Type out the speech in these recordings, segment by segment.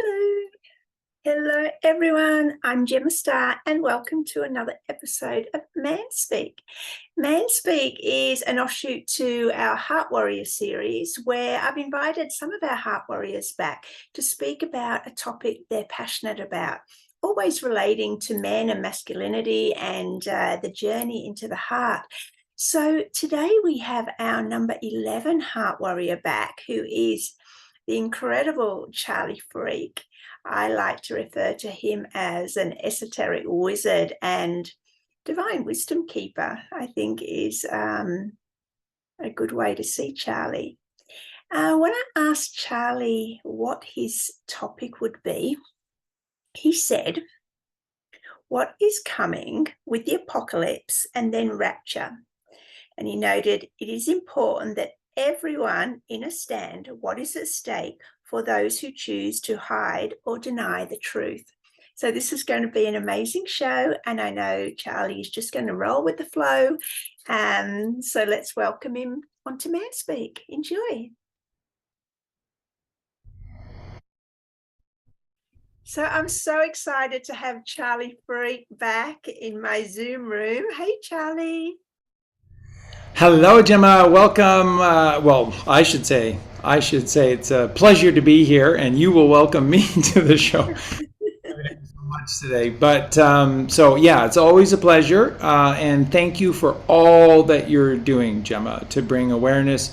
Hello. Hello, everyone. I'm Gemma Star, and welcome to another episode of Manspeak. Manspeak is an offshoot to our Heart Warrior series, where I've invited some of our Heart Warriors back to speak about a topic they're passionate about, always relating to men and masculinity and the journey into the heart. So today we have our number 11 Heart Warrior back, who is the incredible Charlie Freak. I like to refer to him as an esoteric wizard and divine wisdom keeper, I think is a good way to see Charlie. When I asked Charlie what his topic would be, he said, "What is coming with the apocalypse and then rapture?" And he noted, "It is important that everyone understand what is at stake for those who choose to hide or deny the truth." So this is going to be an amazing show, and I know Charlie is just going to roll with the flow. So let's welcome him onto Manspeak. Enjoy. So I'm so excited to have Charlie Freak back in my Zoom room. Hey, Charlie. Hello, Gemma. Welcome. Well, I should say it's a pleasure to be here, and you will welcome me to the show. Thank you so much today. But so yeah, it's always a pleasure, and thank you for all that you're doing, Gemma, to bring awareness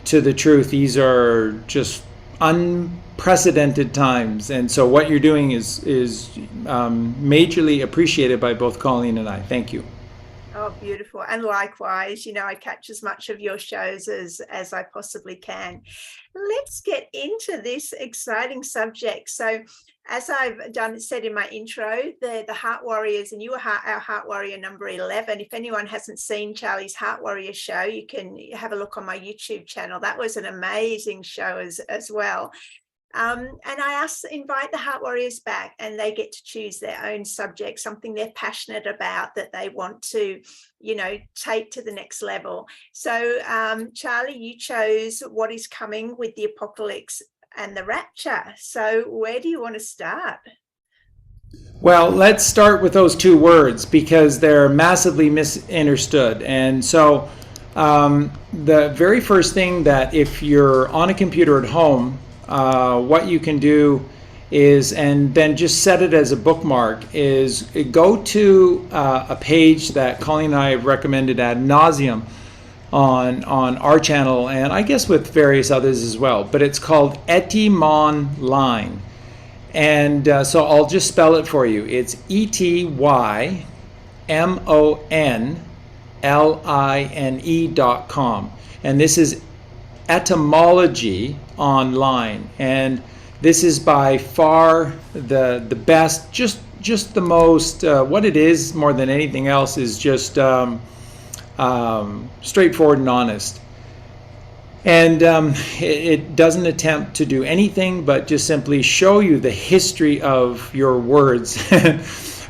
to the truth. These are just unprecedented times, and so what you're doing is majorly appreciated by both Colleen and I. Thank you. Oh, beautiful. And likewise, I catch as much of your shows as I possibly can. Let's get into this exciting subject. So as I've said in my intro, the Heart Warriors, and you are our Heart Warrior number 11. If anyone hasn't seen Charlie's Heart Warrior show, you can have a look on my YouTube channel. That was an amazing show as well. And I invite the Heart Warriors back, and they get to choose their own subject, something they're passionate about that they want to, take to the next level. So, Charlie, you chose what is coming with the apocalypse and the rapture. So where do you want to start? Well, let's start with those two words because they're massively misunderstood. And so the very first thing that if you're on a computer at home, what you can do is, and then just set it as a bookmark, is go to a page that Colleen and I have recommended ad nauseum on our channel, and I guess with various others as well, but it's called Etymonline. And so I'll just spell it for you. It's ETYMONLINE.com. And this is etymology online, and this is by far the best, just the most what it is more than anything else is just straightforward and honest, and it doesn't attempt to do anything but just simply show you the history of your words.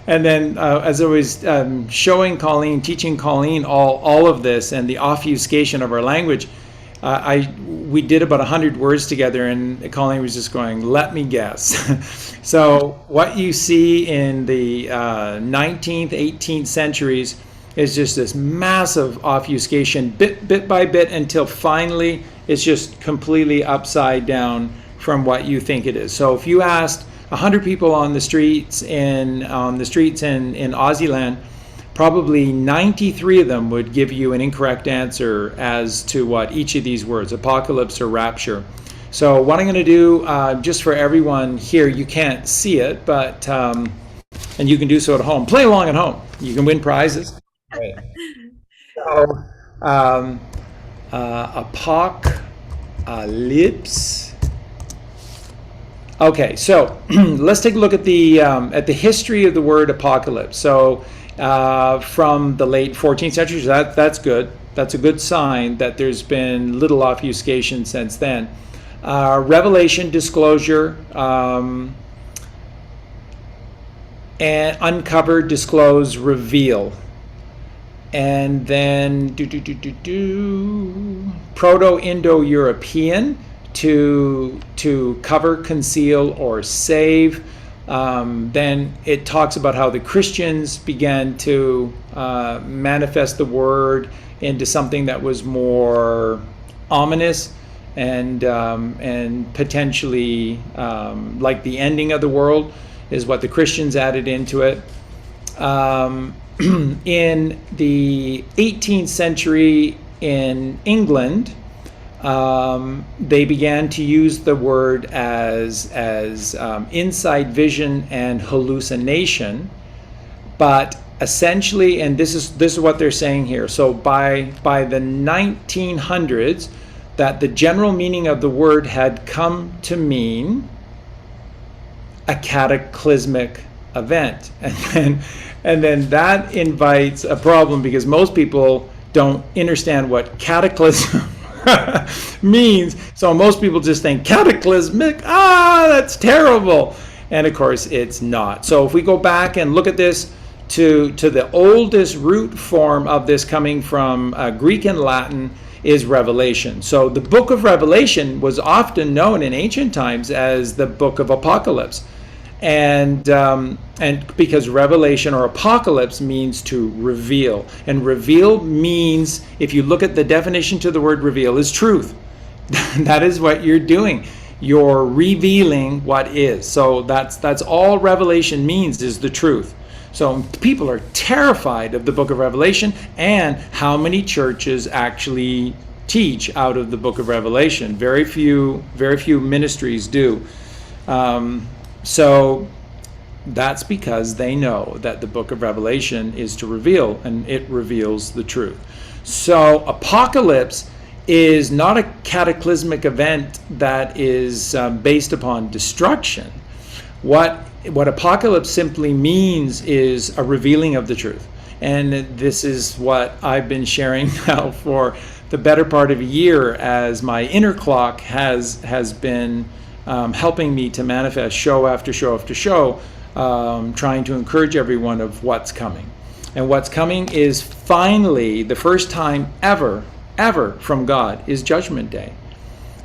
And then as I was showing Colleen, teaching Colleen all of this and the obfuscation of our language, we did about 100 words together, and Colleen was just going, "Let me guess." So what you see in the 19th, 18th centuries is just this massive obfuscation, bit by bit, until finally it's just completely upside down from what you think it is. So if you asked 100 people on the streets in Aussie land, probably 93 of them would give you an incorrect answer as to what each of these words, apocalypse or rapture. So what I'm going to do, just for everyone here, you can't see it, but and you can do so at home. Play along at home. You can win prizes. Right. So, apocalypse. Okay, so let's take a look at the history of the word apocalypse. So from the late 14th century, so that's good. That's a good sign that there's been little obfuscation since then. Revelation, disclosure, and uncover, disclose, reveal. And then Proto-Indo-European, to cover, conceal, or save. Then it talks about how the Christians began to manifest the word into something that was more ominous and potentially like the ending of the world is what the Christians added into it. In the 18th century in England, they began to use the word as inside vision and hallucination, but essentially, and this is what they're saying here. So by the 1900s, that the general meaning of the word had come to mean a cataclysmic event, and then that invites a problem because most people don't understand what cataclysm means. So most people just think cataclysmic, that's terrible. And of course it's not. So if we go back and look at this to the oldest root form of this coming from Greek and Latin is Revelation. So the book of Revelation was often known in ancient times as the book of Apocalypse. And because revelation or apocalypse means to reveal, and reveal means, if you look at the definition to the word reveal, is truth. That is what you're doing. You're revealing what is. So that's all revelation means, is the truth. So people are terrified of the book of Revelation and how many churches actually teach out of the book of Revelation. Very few ministries do. So that's because they know that the book of Revelation is to reveal, and it reveals the truth. So apocalypse is not a cataclysmic event that is based upon destruction. What apocalypse simply means is a revealing of the truth. And this is what I've been sharing now for the better part of a year, as my inner clock has been helping me to manifest show after show after show, trying to encourage everyone of what's coming. And what's coming is finally, the first time ever from God, is Judgment Day.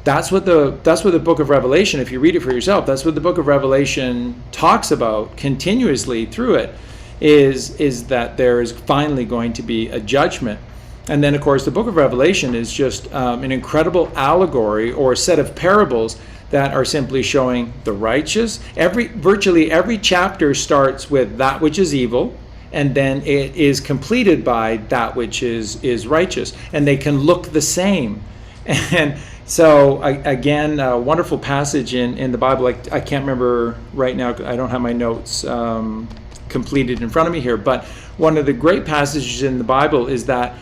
That's what the book of Revelation, if you read it for yourself, that's what the book of Revelation talks about continuously through it, is that there is finally going to be a judgment. And then, of course, the book of Revelation is just an incredible allegory or a set of parables that are simply showing the righteous. Virtually every chapter starts with that which is evil, and then it is completed by that which is righteous. And they can look the same. And so, again, a wonderful passage in the Bible. I can't remember right now. I don't have my notes completed in front of me here. But one of the great passages in the Bible is that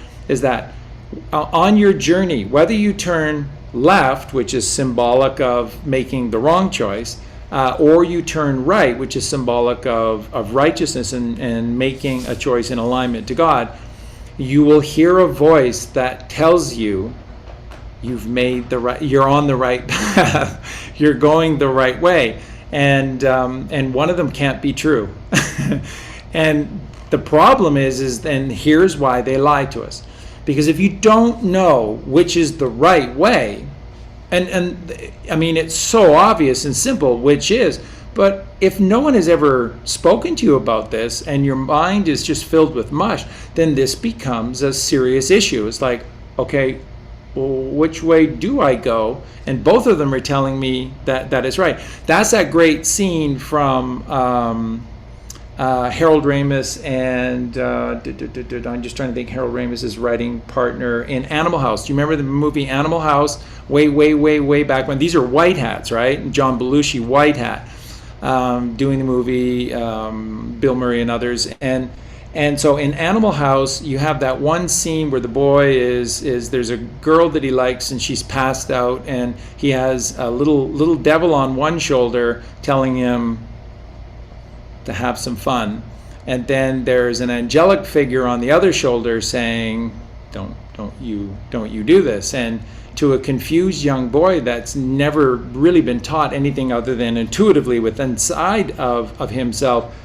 on your journey, whether you turn left, which is symbolic of making the wrong choice, or you turn right, which is symbolic of righteousness and making a choice in alignment to God, you will hear a voice that tells you you're on the right path, you're going the right way, and one of them can't be true. And the problem is and here's why they lie to us. Because if you don't know which is the right way, and I mean, it's so obvious and simple which is, but if no one has ever spoken to you about this and your mind is just filled with mush, then this becomes a serious issue. It's like, okay, well, which way do I go? And both of them are telling me that is right. That's that great scene from Harold Ramis and I'm just trying to think, Harold Ramis' writing partner in Animal House. Do you remember the movie Animal House? Way back when. These are white hats, right? And John Belushi, white hat, doing the movie, Bill Murray and others. And so in Animal House, you have that one scene where the boy there's a girl that he likes and she's passed out, and he has a little devil on one shoulder telling him to have some fun, and then there's an angelic figure on the other shoulder saying, don't you do this. And to a confused young boy that's never really been taught anything other than intuitively within inside of himself,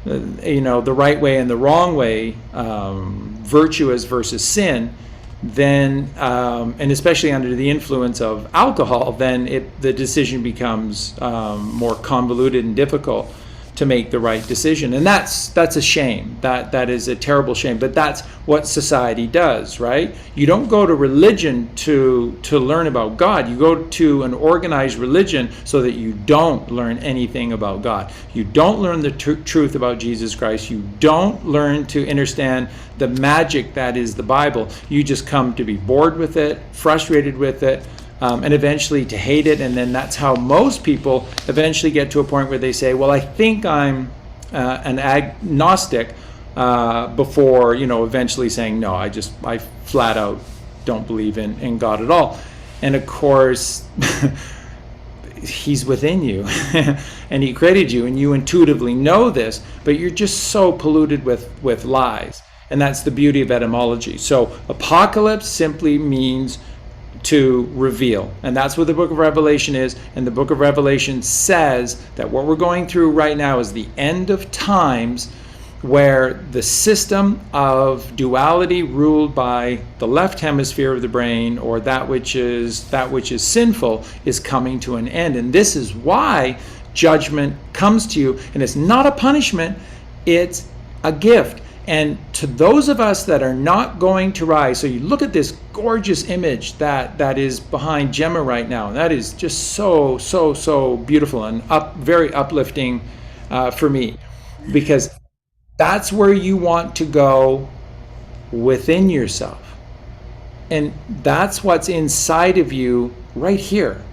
the right way and the wrong way, virtuous versus sin, then, and especially under the influence of alcohol, then the decision becomes more convoluted and difficult to make the right decision. And that's a shame. That is a terrible shame. But that's what society does, right? You don't go to religion to learn about God. You go to an organized religion so that you don't learn anything about God. You don't learn the truth about Jesus Christ. You don't learn to understand the magic that is the Bible. You just come to be bored with it, frustrated with it, and eventually to hate it. And then that's how most people eventually get to a point where they say, well, I think I'm an agnostic, before, eventually saying, no, I flat out don't believe in God at all. And of course, he's within you and he created you, and you intuitively know this, but you're just so polluted with lies. And that's the beauty of etymology. So apocalypse simply means to reveal, and that's what the book of Revelation is. And the book of Revelation says that what we're going through right now is the end of times, where the system of duality ruled by the left hemisphere of the brain, or that which is sinful, is coming to an end. And this is why judgment comes to you, and it's not a punishment, it's a gift. And to those of us that are not going to rise, so you look at this gorgeous image that is behind Gemma right now. That is just so beautiful and very uplifting for me, because that's where you want to go within yourself. And that's what's inside of you right here,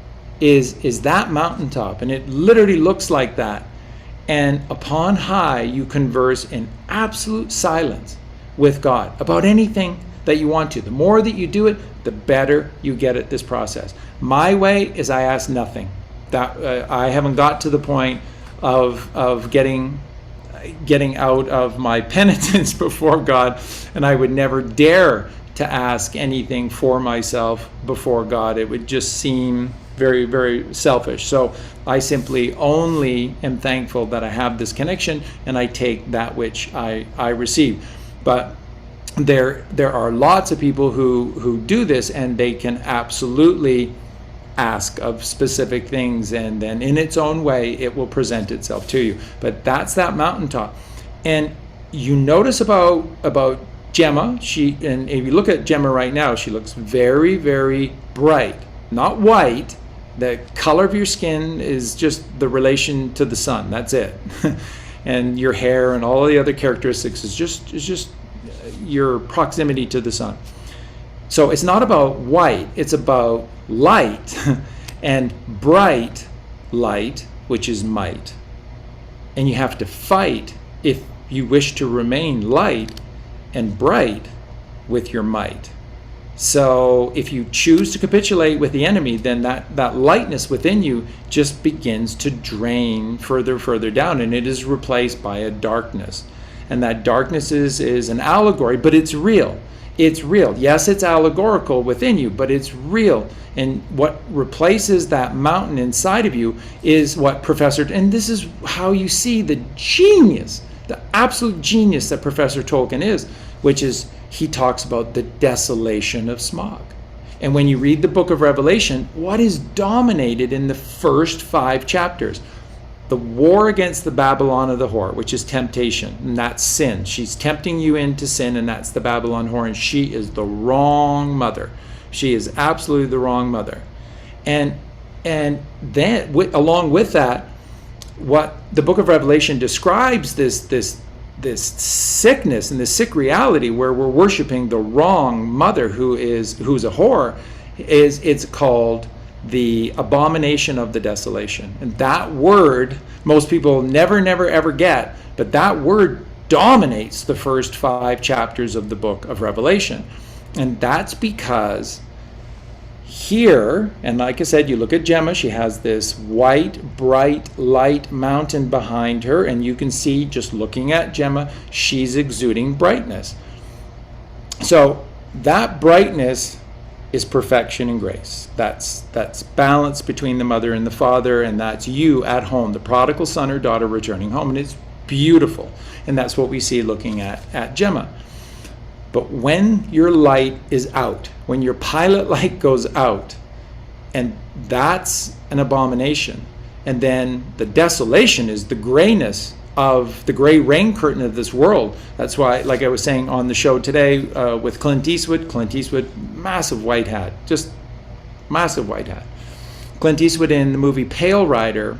is that mountaintop. And it literally looks like that. And upon high, you converse in absolute silence with God about anything that you want to. The more that you do it, the better you get at this process. My way is I ask nothing. I haven't got to the point of getting out of my penitence before God, and I would never dare to ask anything for myself before God. It would just seem very, very selfish. So I simply only am thankful that I have this connection, and I take that which I receive. But there are lots of people who do this, and they can absolutely ask of specific things, and then in its own way it will present itself to you. But that's that mountaintop. And you notice about Gemma, and if you look at Gemma right now, she looks very, very bright, not white. The color of your skin is just the relation to the sun. That's it. And your hair and all the other characteristics is just your proximity to the sun. So it's not about white, it's about light, and bright light, which is might. And you have to fight if you wish to remain light and bright with your might. So if you choose to capitulate with the enemy, then that lightness within you just begins to drain further down, and it is replaced by a darkness. And that darkness is an allegory, but it's real. It's real. Yes, it's allegorical within you, but it's real. And what replaces that mountain inside of you is what and this is how you see the genius, the absolute genius that Professor Tolkien is, which is he talks about the desolation of Smaug. And when you read the book of Revelation, what is dominated in the first 5 chapters? The war against the Babylon of the whore, which is temptation, and that's sin. She's tempting you into sin, and that's the Babylon whore, and she is the wrong mother. She is absolutely the wrong mother. And then along with that, what the book of Revelation describes this sickness and this sick reality where we're worshiping the wrong mother who's a whore, it's called the abomination of the desolation. And that word most people never ever get, but that word dominates the first 5 chapters of the book of Revelation. And that's because here, and like I said, you look at Gemma, she has this white, bright, light mountain behind her, and you can see, just looking at Gemma, she's exuding brightness. So that brightness is perfection and grace. That's balance between the mother and the father, and that's you at home, the prodigal son or daughter returning home, and it's beautiful. And that's what we see looking at Gemma. But when your light is out, when your pilot light goes out, and that's an abomination. And then the desolation is the grayness of the gray rain curtain of this world. That's why, like I was saying on the show today with Clint Eastwood, massive white hat, just massive white hat. Clint Eastwood in the movie Pale Rider,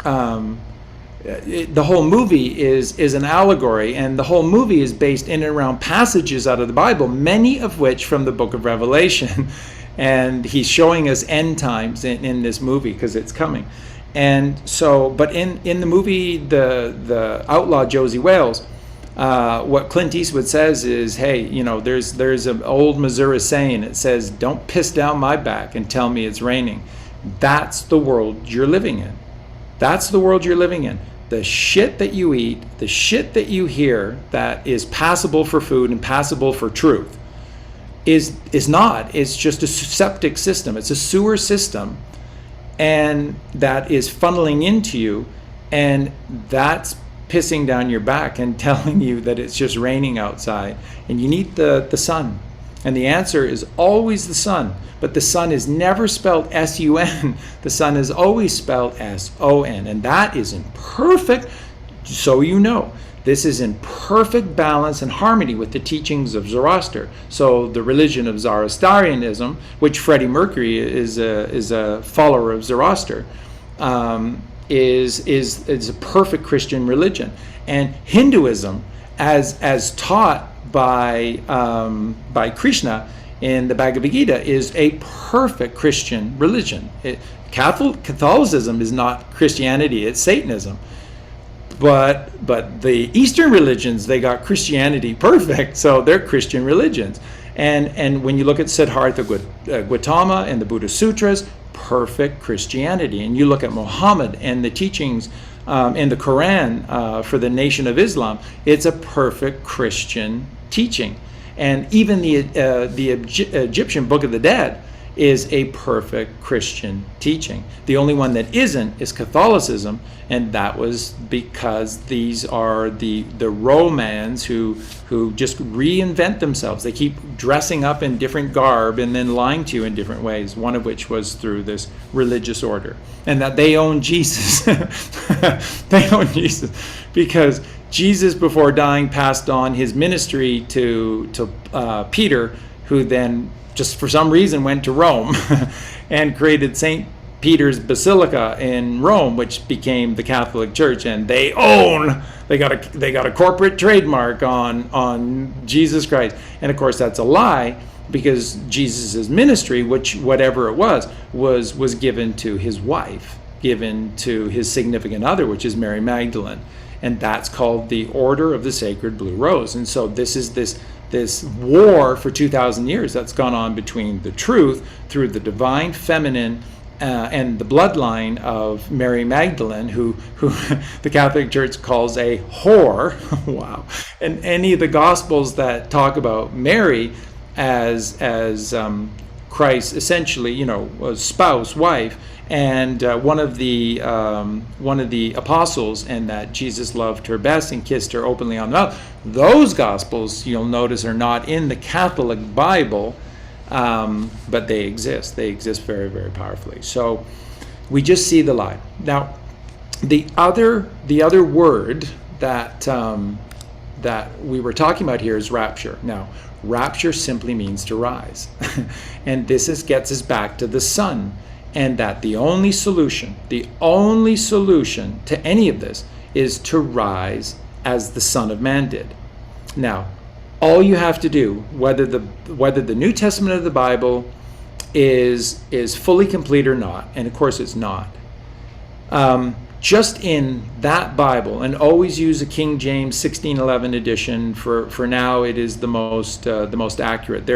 the whole movie is an allegory, and the whole movie is based in and around passages out of the Bible, many of which from the book of Revelation. And he's showing us end times in this movie because it's coming. And so, but in the movie, the outlaw Josie Wales, what Clint Eastwood says is, hey, you know, there's an old Missouri saying. It says, don't piss down my back and tell me it's raining. That's the world you're living in. That's the world you're living in. The shit that you eat, the shit that you hear that is passable for food and passable for truth is not. It's just a septic system. It's a sewer system, and that is funneling into you, and that's pissing down your back and telling you that it's just raining outside and you need the sun. And the answer is always the sun. But the sun is never spelled S-U-N. The sun is always spelled S-O-N. And that is in perfect, so you know, this is in perfect balance and harmony with the teachings of Zoroaster. So the religion of Zoroastrianism, which Freddie Mercury is a follower of Zoroaster, is a perfect Christian religion. And Hinduism, as taught by Krishna in the Bhagavad Gita, is a perfect Christian religion. Catholicism is not Christianity, it's Satanism. But the Eastern religions, they got Christianity perfect, so they're Christian religions. And when you look at Siddhartha Gautama and the Buddha Sutras, perfect Christianity. And you look at Muhammad and the teachings in the Quran for the Nation of Islam, it's a perfect Christian teaching. And even the Egyptian Book of the Dead is a perfect Christian teaching. The only one that isn't is Catholicism, and that was because these are the Romans who just reinvent themselves. They keep dressing up in different garb and then lying to you in different ways, one of which was through this religious order. And that they own Jesus. They own Jesus because Jesus, before dying, passed on his ministry to Peter, who then just for some reason went to Rome and created St. Peter's Basilica in Rome, which became the Catholic Church. And they got a corporate trademark on Jesus Christ. And of course that's a lie, because Jesus' ministry, which whatever it was given to his wife, given to his significant other, which is Mary Magdalene. And that's called the Order of the Sacred Blue Rose. And so this is this war for 2,000 years that's gone on between the truth through the divine feminine and the bloodline of Mary Magdalene, who the Catholic Church calls a whore. Wow. And any of the Gospels that talk about Mary as Christ, essentially, you know, a spouse, wife, and one of the apostles, and that Jesus loved her best and kissed her openly on the mouth. Those Gospels, you'll notice, are not in the Catholic Bible, but they exist. They exist very, very powerfully. So we just see the lie. Now, the other word that that we were talking about here is rapture. Now, rapture simply means to rise, and this gets us back to the sun. And that the only solution to any of this is to rise as the Son of Man did. Now, all you have to do, whether the New Testament of the Bible is fully complete or not, and of course it's not, just in that Bible, and always use a King James 1611 edition. For now, it is the most accurate.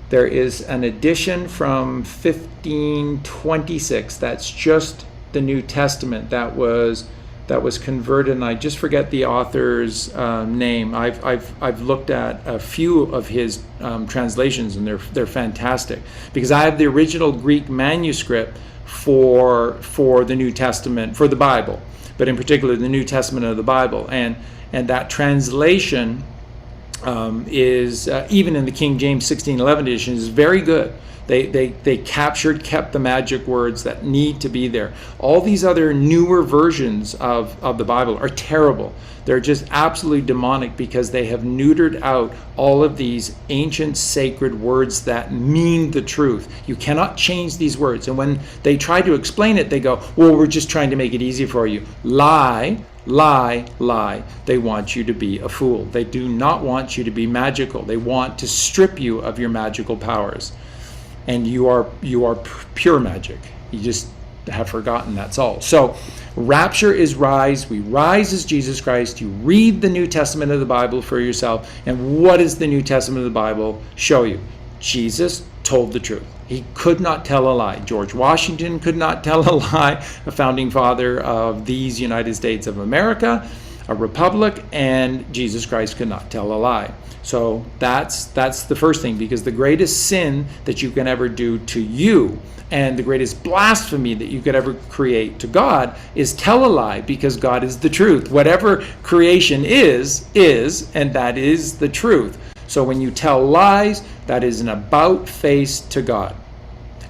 There is an edition from 1526 that's just the New Testament that was converted, and I just forget the author's name. I've looked at a few of his translations, and they're fantastic, because I have the original Greek manuscript for the New Testament, for the Bible, but in particular the New Testament of the Bible, and that translation is even in the King James 1611 edition is very good. They kept the magic words that need to be there. All these other newer versions of the Bible are terrible. They're just absolutely demonic because they have neutered out all of these ancient sacred words that mean the truth. You cannot change these words. And when they try to explain it, they go, well, we're just trying to make it easy for you. Lie, lie, lie. They want you to be a fool. They do not want you to be magical. They want to strip you of your magical powers. And you are pure magic. You just have forgotten, that's all. So rapture is rise. We rise as Jesus Christ. You read the New Testament of the Bible for yourself. And what does the New Testament of the Bible show you? Jesus told the truth. He could not tell a lie. George Washington could not tell a lie, a founding father of these United States of America, a republic, and Jesus Christ could not tell a lie. So that's the first thing, because the greatest sin that you can ever do to you and the greatest blasphemy that you could ever create to God is tell a lie, because God is the truth. Whatever creation is, and that is the truth. So when you tell lies, that is an about face to God.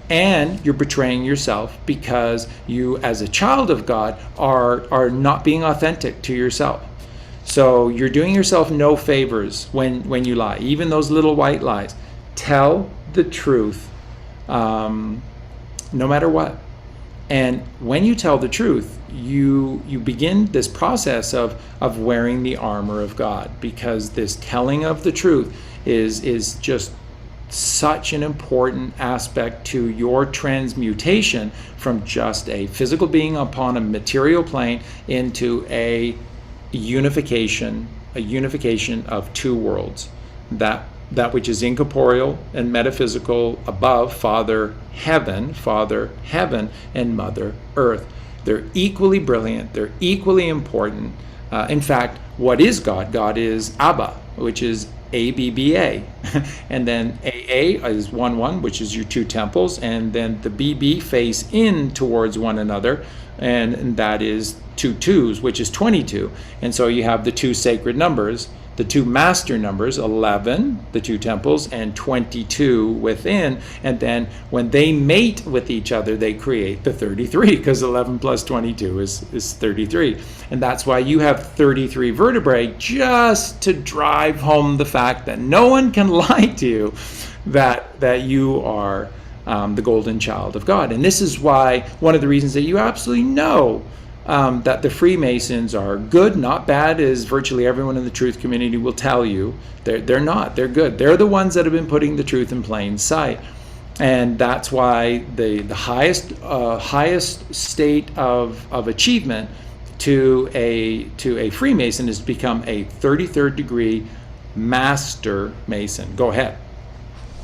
And you're betraying yourself, because you, as a child of God, are not being authentic to yourself. So you're doing yourself no favors when you lie, even those little white lies. Tell the truth, no matter what. And when you tell the truth, you begin this process of wearing the armor of God, because this telling of the truth is just such an important aspect to your transmutation from just a physical being upon a material plane into a unification of two worlds, that which is incorporeal and metaphysical above, Father Heaven, and Mother Earth. They're equally brilliant, they're equally important. In fact, what is God? God is Abba, which is ABBA, and then AA is 1-1, which is your two temples, and then the BB face in towards one another, and that is 2 2s, which is 22. And so you have the two sacred numbers, the two master numbers, 11, the two temples, and 22 within. And then when they mate with each other, they create the 33, because 11 plus 22 is 33. And that's why you have 33 vertebrae, just to drive home the fact that no one can lie to you that you are the golden child of God. And this is why, one of the reasons that you absolutely know that the Freemasons are good, not bad, as virtually everyone in the truth community will tell you. They're not. They're good. They're the ones that have been putting the truth in plain sight. And that's why the highest state of achievement to a Freemason is to become a 33rd degree Master Mason. Go ahead.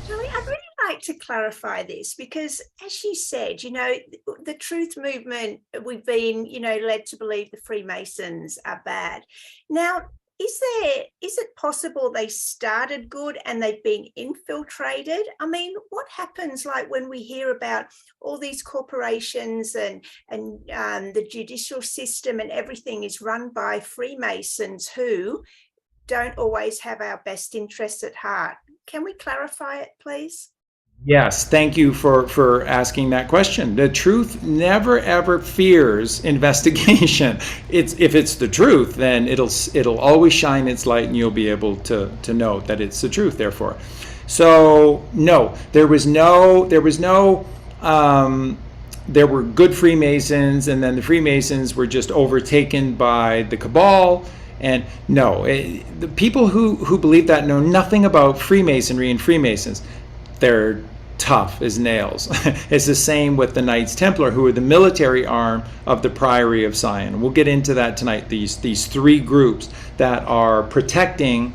I'd really like to clarify this, because as you said, the truth movement, we've been, led to believe the Freemasons are bad. Now, is it possible they started good and they've been infiltrated? I mean, what happens when we hear about all these corporations and the judicial system and everything is run by Freemasons who don't always have our best interests at heart? Can we clarify it, please? Yes, thank you for asking that question. The truth never ever fears investigation. If it's the truth, then it'll always shine its light, and you'll be able to know that it's the truth. Therefore, so no, there were good Freemasons, and then the Freemasons were just overtaken by the cabal. And no, the people who believe that know nothing about Freemasonry and Freemasons. They're tough as nails. It's the same with the Knights Templar, who are the military arm of the Priory of Sion. We'll get into that tonight. These three groups that are protecting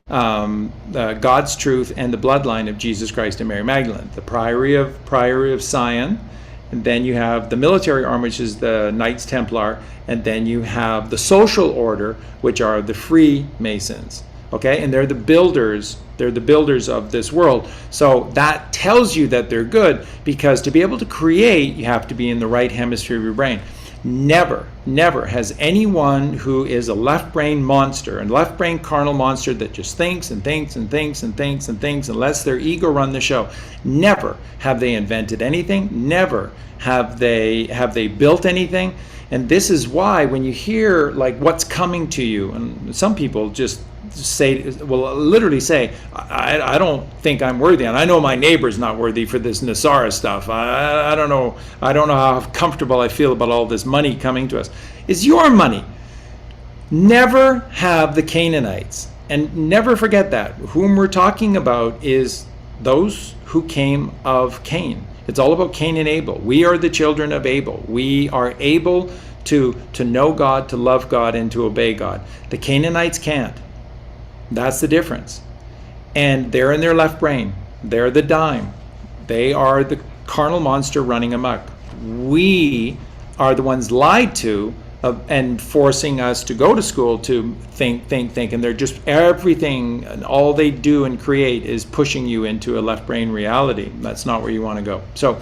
God's truth and the bloodline of Jesus Christ and Mary Magdalene. The Priory of Sion, and then you have the military arm, which is the Knights Templar, and then you have the social order, which are the Freemasons. Okay, and they're the builders of this world. So that tells you that they're good, because to be able to create, you have to be in the right hemisphere of your brain. Never has anyone who is a left brain monster, a left brain carnal monster that just thinks and thinks and thinks and thinks and thinks and lets their ego run the show. Never have they invented anything. Never have they built anything. And this is why when you hear like what's coming to you, and some people just literally say, I don't think I'm worthy, and I know my neighbor's not worthy for this Nasara stuff. I don't know how comfortable I feel about all this money coming to us. It's your money. Never have the Canaanites, and never forget that whom we're talking about is those who came of Cain. It's all about Cain and Abel. We are the children of Abel. We are able to know God, to love God, and to obey God. The Canaanites can't. That's the difference. And they're in their left brain. They're the dime. They are the carnal monster running amok. We are the ones lied to and forcing us to go to school to think. And they're just everything, and all they do and create is pushing you into a left brain reality. That's not where you want to go. So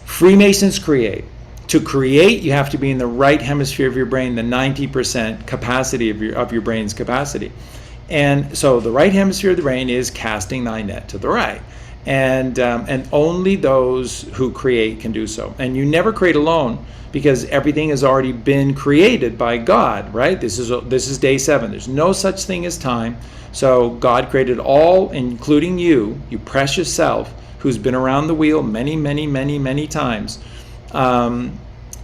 Freemasons create. To create, you have to be in the right hemisphere of your brain, the 90% capacity of your brain's capacity. And so the right hemisphere of the brain is casting thy net to the right. And only those who create can do so. And you never create alone, because everything has already been created by God, right? This is day 7. There's no such thing as time. So God created all, including you precious self, who's been around the wheel many times.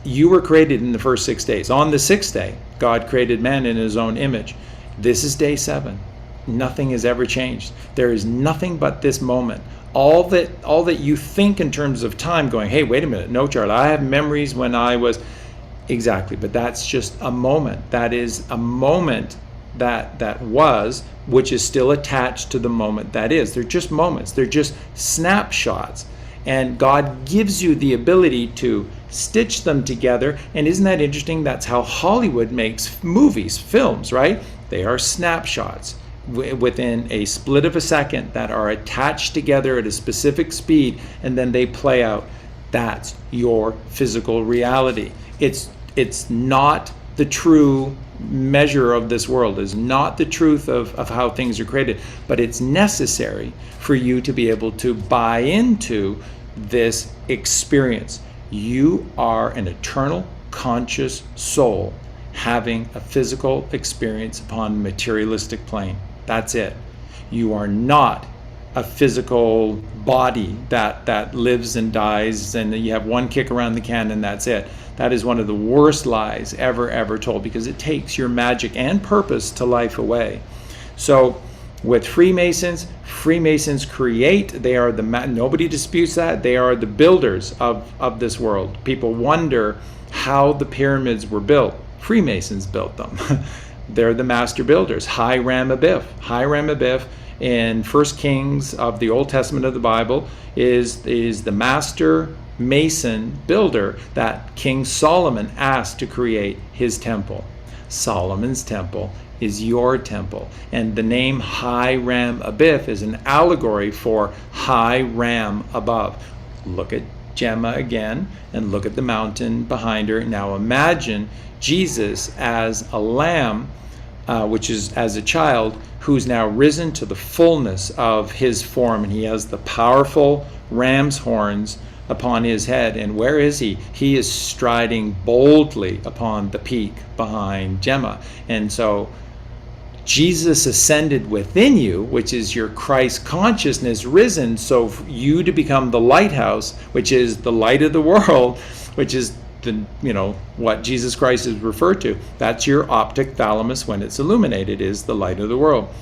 You were created in the first 6 days. On the 6th day, God created man in his own image. This is day 7. Nothing has ever changed. There is nothing but this moment. All that you think in terms of time, going, hey, wait a minute, no, Charlie, I have memories when I was... Exactly, but that's just a moment. That is a moment that was, which is still attached to the moment that is. They're just moments. They're just snapshots. And God gives you the ability to stitch them together. And isn't that interesting? That's how Hollywood makes movies, films, right? They are snapshots within a split of a second that are attached together at a specific speed, and then they play out. That's your physical reality. It's not the true measure of this world, is not the truth of how things are created, but it's necessary for you to be able to buy into this experience. You are an eternal conscious soul having a physical experience upon a materialistic plane. That's it. You are not a physical body that lives and dies and you have one kick around the can and that's it. That is one of the worst lies ever told, because it takes your magic and purpose to life away. So with Freemasons create. They are nobody disputes that. They are the builders of this world. People wonder how the pyramids were built. Freemasons built them. They're the master builders. Hiram Abiff in 1 Kings of the Old Testament of the Bible is the master mason builder that King Solomon asked to create his temple. Solomon's temple is your temple. And the name Hiram Abiff is an allegory for high ram above. Look at Gemma again and look at the mountain behind her. Now imagine Jesus as a lamb, which is as a child, who's now risen to the fullness of his form, and he has the powerful ram's horns upon his head. And where is he? He is striding boldly upon the peak behind Gemma. And so Jesus ascended within you, which is your Christ consciousness risen, so for you to become the lighthouse, which is the light of the world, which is what Jesus Christ is referred to. That's your optic thalamus when it's illuminated, is the light of the world.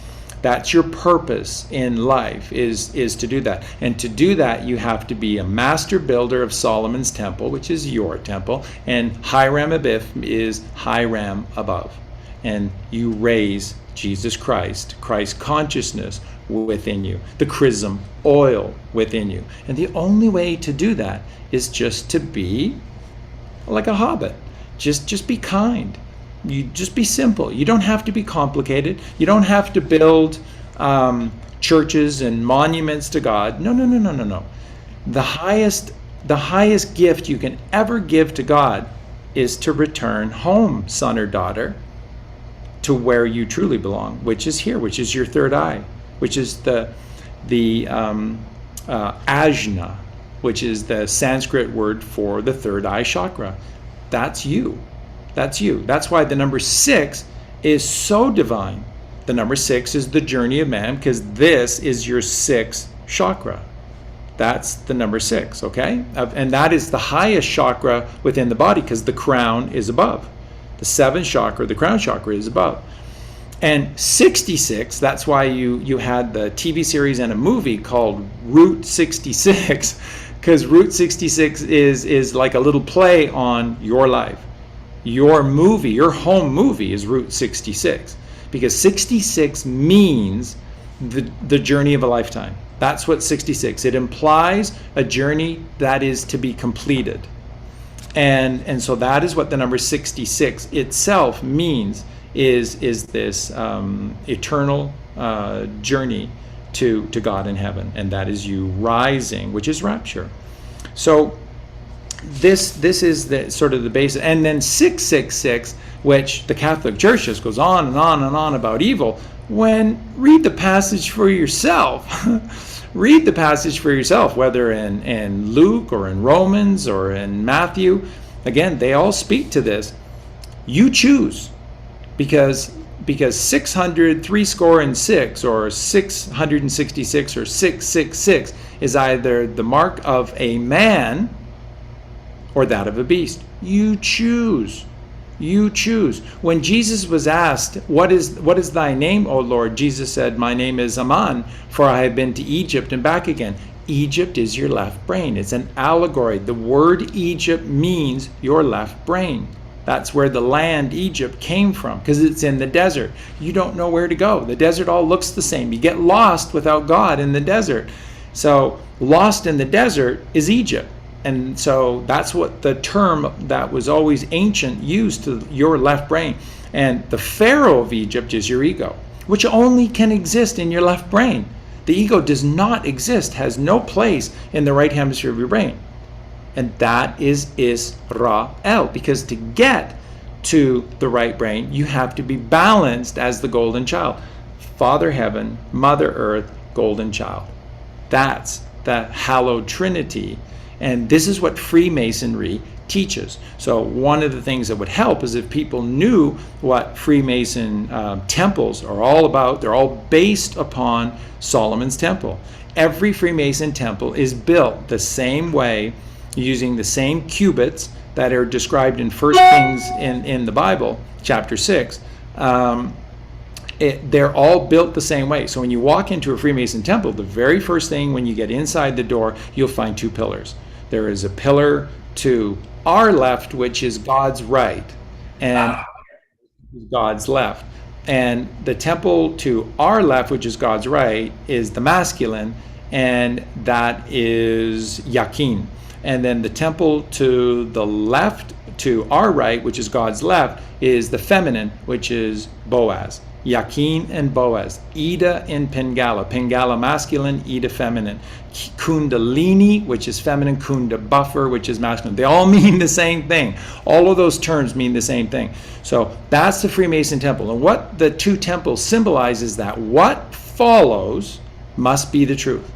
That's your purpose in life, is to do that. And to do that, you have to be a master builder of Solomon's temple, which is your temple, and Hiram Abiff is Hiram above. And you raise Jesus Christ consciousness within you, the chrism oil within you. And the only way to do that is just to be like a hobbit. Just be kind. You just be simple. You don't have to be complicated. You don't have to build churches and monuments to God. No. The highest gift you can ever give to God is to return home, son or daughter, to where you truly belong, which is here, which is your third eye, which is the ajna, which is the Sanskrit word for the third eye chakra. That's you. That's you. That's why the number 6 is so divine. The number 6 is the journey of man, because this is your 6th chakra. That's the number 6, okay? And that is the highest chakra within the body, because the crown is above. The 7th chakra, the crown chakra, is above. And 66, that's why you had the TV series and a movie called Route 66, because Route 66 is like a little play on your life. Your movie, your home movie is Route 66, because 66 means the journey of a lifetime. That's what 66, it implies a journey that is to be completed. And so that is what the number 66 itself means, is this eternal journey to God in heaven, and that is you rising, which is rapture. So this is the sort of the basis. And then 666, which the Catholic Church just goes on and on and on about evil, when read the passage for yourself. Read the passage for yourself, whether in Luke or in Romans or in Matthew. Again, they all speak to this. You choose, because 666 or 666 or 666 is either the mark of a man or that of a beast. You choose. You choose. When Jesus was asked, what is thy name, O Lord? Jesus said, my name is Aman, for I have been to Egypt and back again. Egypt is your left brain. It's an allegory. The word Egypt means your left brain. That's where the land Egypt came from, because it's in the desert. You don't know where to go. The desert all looks the same. You get lost without God in the desert. So lost in the desert is Egypt. And so that's what the term that was always ancient used to your left brain. And the Pharaoh of Egypt is your ego, which only can exist in your left brain. The ego does not exist, has no place in the right hemisphere of your brain. And that is Israel, because to get to the right brain, you have to be balanced as the golden child. Father Heaven, Mother Earth, golden child. That's the hallowed Trinity. And this is what Freemasonry teaches. So one of the things that would help is if people knew what Freemason temples are all about. They're all based upon Solomon's temple. Every Freemason temple is built the same way, using the same cubits that are described in 1 Kings in the Bible, chapter 6. They're all built the same way. So when you walk into a Freemason temple, the very first thing when you get inside the door, you'll find 2 pillars. There is a pillar to our left, which is God's right, and God's left. And the temple to our left, which is God's right, is the masculine, and that is Yakin. And then the temple to the left, to our right, which is God's left, is the feminine, which is Boaz. Yakin and Boaz. Ida and Pingala. Pingala masculine, Ida feminine. Kundalini, which is feminine. Kunda buffer, which is masculine. They all mean the same thing. All of those terms mean the same thing. So that's the Freemason temple. And what the 2 temples symbolize is that what follows must be the truth.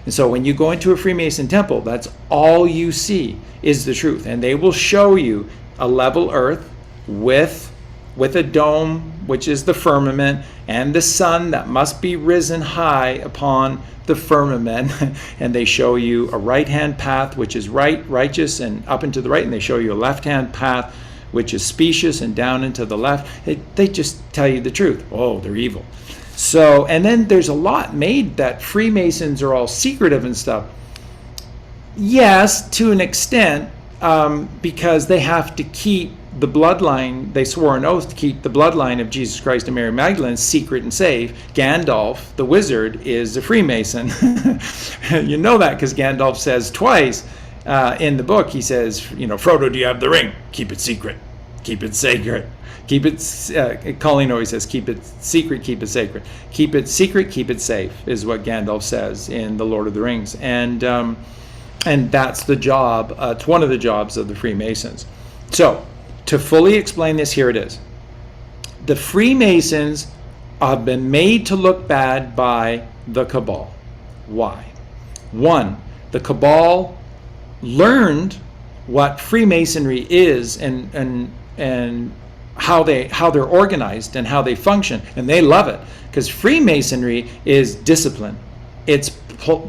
And so when you go into a Freemason temple, that's all you see is the truth. And they will show you a level earth with a dome, which is the firmament, and the sun that must be risen high upon the firmament. And they show you a right-hand path, which is righteous and up and to the right, and they show you a left-hand path, which is specious and down and to the left. They just tell you the truth. Oh, they're evil. So, and then there's a lot made that Freemasons are all secretive and stuff. Yes, to an extent, because they have to keep the bloodline. They swore an oath to keep the bloodline of Jesus Christ and Mary Magdalene secret and safe. Gandalf, the wizard, is a Freemason. You know that because Gandalf says twice in the book, he says, Frodo, do you have the ring? Keep it secret. Keep it sacred. Keep it, Colleen always says, keep it secret, keep it sacred. Keep it secret, keep it safe, is what Gandalf says in The Lord of the Rings. And that's the job, it's one of the jobs of the Freemasons. So to fully explain this, here it is. The Freemasons have been made to look bad by the cabal. Why? One, the cabal learned what Freemasonry is and how they're organized and how they function, and they love it, because Freemasonry is discipline. It's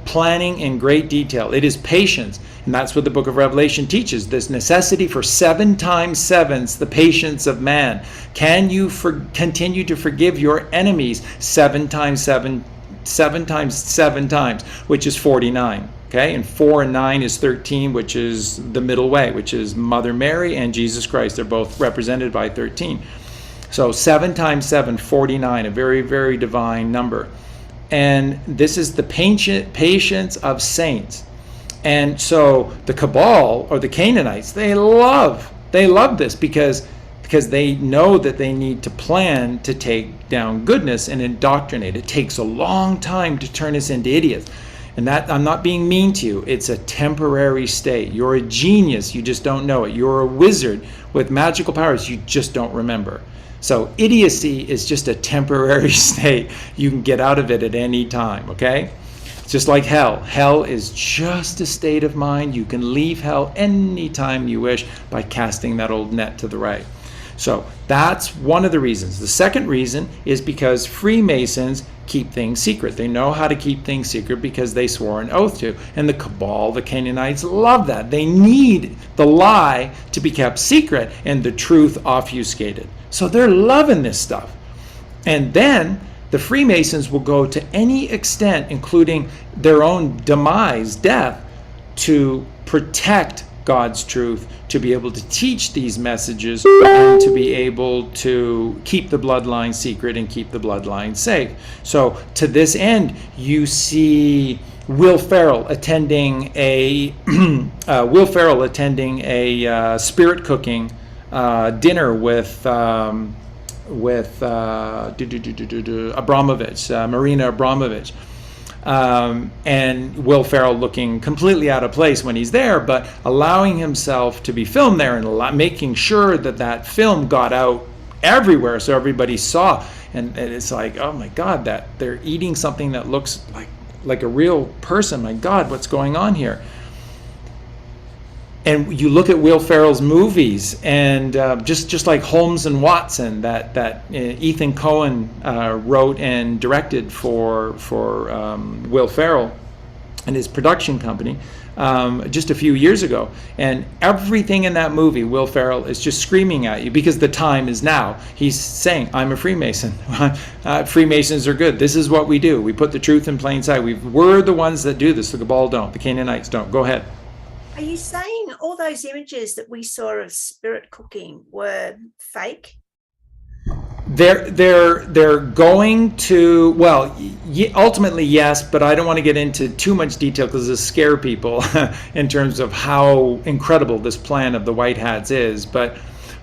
planning in great detail. It is patience, and that's what the book of Revelation teaches, this necessity for 7 times 7s, the patience of man. Can you continue to forgive your enemies 7 times 7 times 7 times, which is 49. Okay, and 4 and 9 is 13, which is the middle way, which is Mother Mary and Jesus Christ. They're both represented by 13. So 7 times 7, 49, a very, very divine number. And this is the patience of saints. And so the cabal, or the Canaanites, they love this because they know that they need to plan to take down goodness and indoctrinate. It takes a long time to turn us into idiots. And that, I'm not being mean to you, it's a temporary state. You're a genius, you just don't know it. You're a wizard with magical powers, you just don't remember. So idiocy is just a temporary state. You can get out of it at any time, okay? It's just like hell. Hell is just a state of mind. You can leave hell anytime you wish by casting that old net to the right. So that's one of the reasons. The second reason is because Freemasons keep things secret. They know how to keep things secret because they swore an oath to. And the cabal, the Canaanites, love that. They need the lie to be kept secret and the truth obfuscated. So they're loving this stuff. And then the Freemasons will go to any extent, including their own demise, death, to protect God's truth, to be able to teach these messages, and to be able to keep the bloodline secret and keep the bloodline safe. So to this end, you see Will Ferrell attending a spirit cooking dinner with Abramovich, Marina Abramovich. And Will Ferrell looking completely out of place when he's there, but allowing himself to be filmed there and making sure that that film got out everywhere so everybody saw. And it's like, oh my God, that they're eating something that looks like a real person. My God, what's going on here? And you look at Will Ferrell's movies, and just like Holmes and Watson, that Ethan Cohen wrote and directed for Will Ferrell and his production company just a few years ago. And everything in that movie, Will Ferrell is just screaming at you because the time is now. He's saying, I'm a Freemason. Freemasons are good. This is what we do. We put the truth in plain sight. We're the ones that do this. The cabal don't. The Canaanites don't. Go ahead. Are you saying all those images that we saw of spirit cooking were fake? They're going to, well, ultimately yes, but I don't want to get into too much detail because it'll scare people in terms of how incredible this plan of the White Hats is. But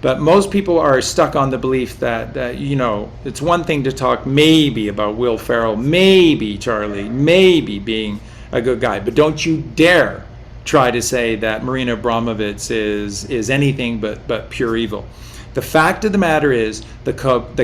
most people are stuck on the belief that it's one thing to talk maybe about Will Ferrell, maybe Charlie, maybe being a good guy, but don't you dare try to say that Marina Abramovich is anything but pure evil. The fact of the matter is the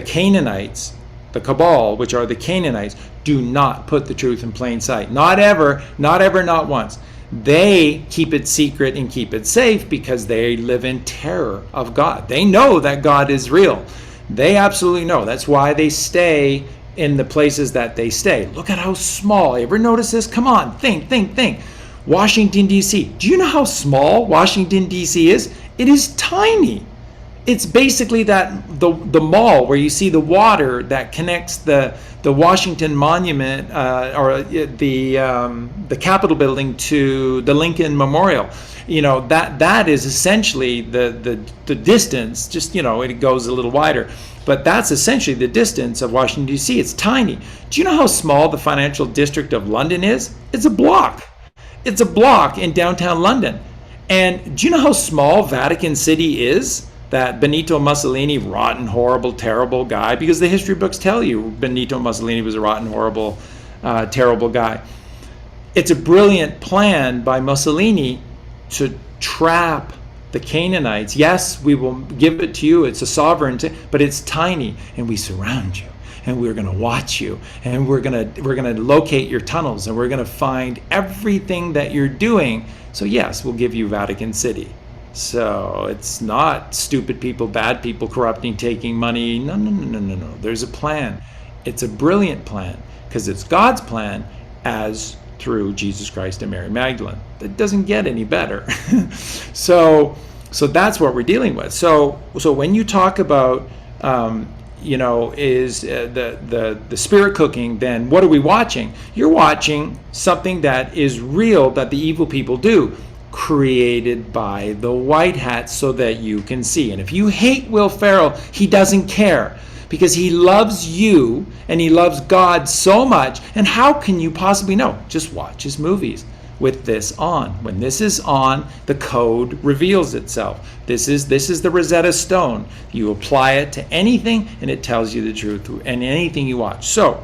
Canaanites, the cabal, which are the Canaanites, do not put the truth in plain sight. Not ever, not once. They keep it secret and keep it safe because they live in terror of God. They know that God is real. They absolutely know. That's why they stay in the places that they stay. Look at how small. You ever notice this? Come on, think. Washington, D.C. Do you know how small Washington, D.C. is? It is tiny. It's basically that the mall where you see the water that connects the Washington Monument or the Capitol building to the Lincoln Memorial. That is essentially the distance. Just it goes a little wider, but that's essentially the distance of Washington, D.C. It's tiny. Do you know how small the financial district of London is? It's a block. It's a block in downtown London. And do you know how small Vatican City is? That Benito Mussolini, rotten, horrible, terrible guy, because the history books tell you Benito Mussolini was a rotten, horrible, terrible guy. It's a brilliant plan by Mussolini to trap the Canaanites. Yes, we will give it to you. It's a sovereignty, but it's tiny, and we surround you, and we're going to watch you, and we're going to locate your tunnels, and we're going to find everything that you're doing. So yes, we'll give you Vatican City. So it's not stupid people, bad people, corrupting, taking money. No, no, no, no, no, no. There's a plan. It's a brilliant plan, because it's God's plan as through Jesus Christ and Mary Magdalene. That doesn't get any better. So that's what we're dealing with. So when you talk about is the spirit cooking, then what are we watching? You're watching something that is real, that the evil people do, created by the white hats so that you can see. And if you hate Will Ferrell, he doesn't care, because he loves you and he loves God so much. And how can you possibly know? Just watch his movies with this on. When this is on, the code reveals itself. This is the Rosetta Stone. You apply it to anything and it tells you the truth, and anything you watch. So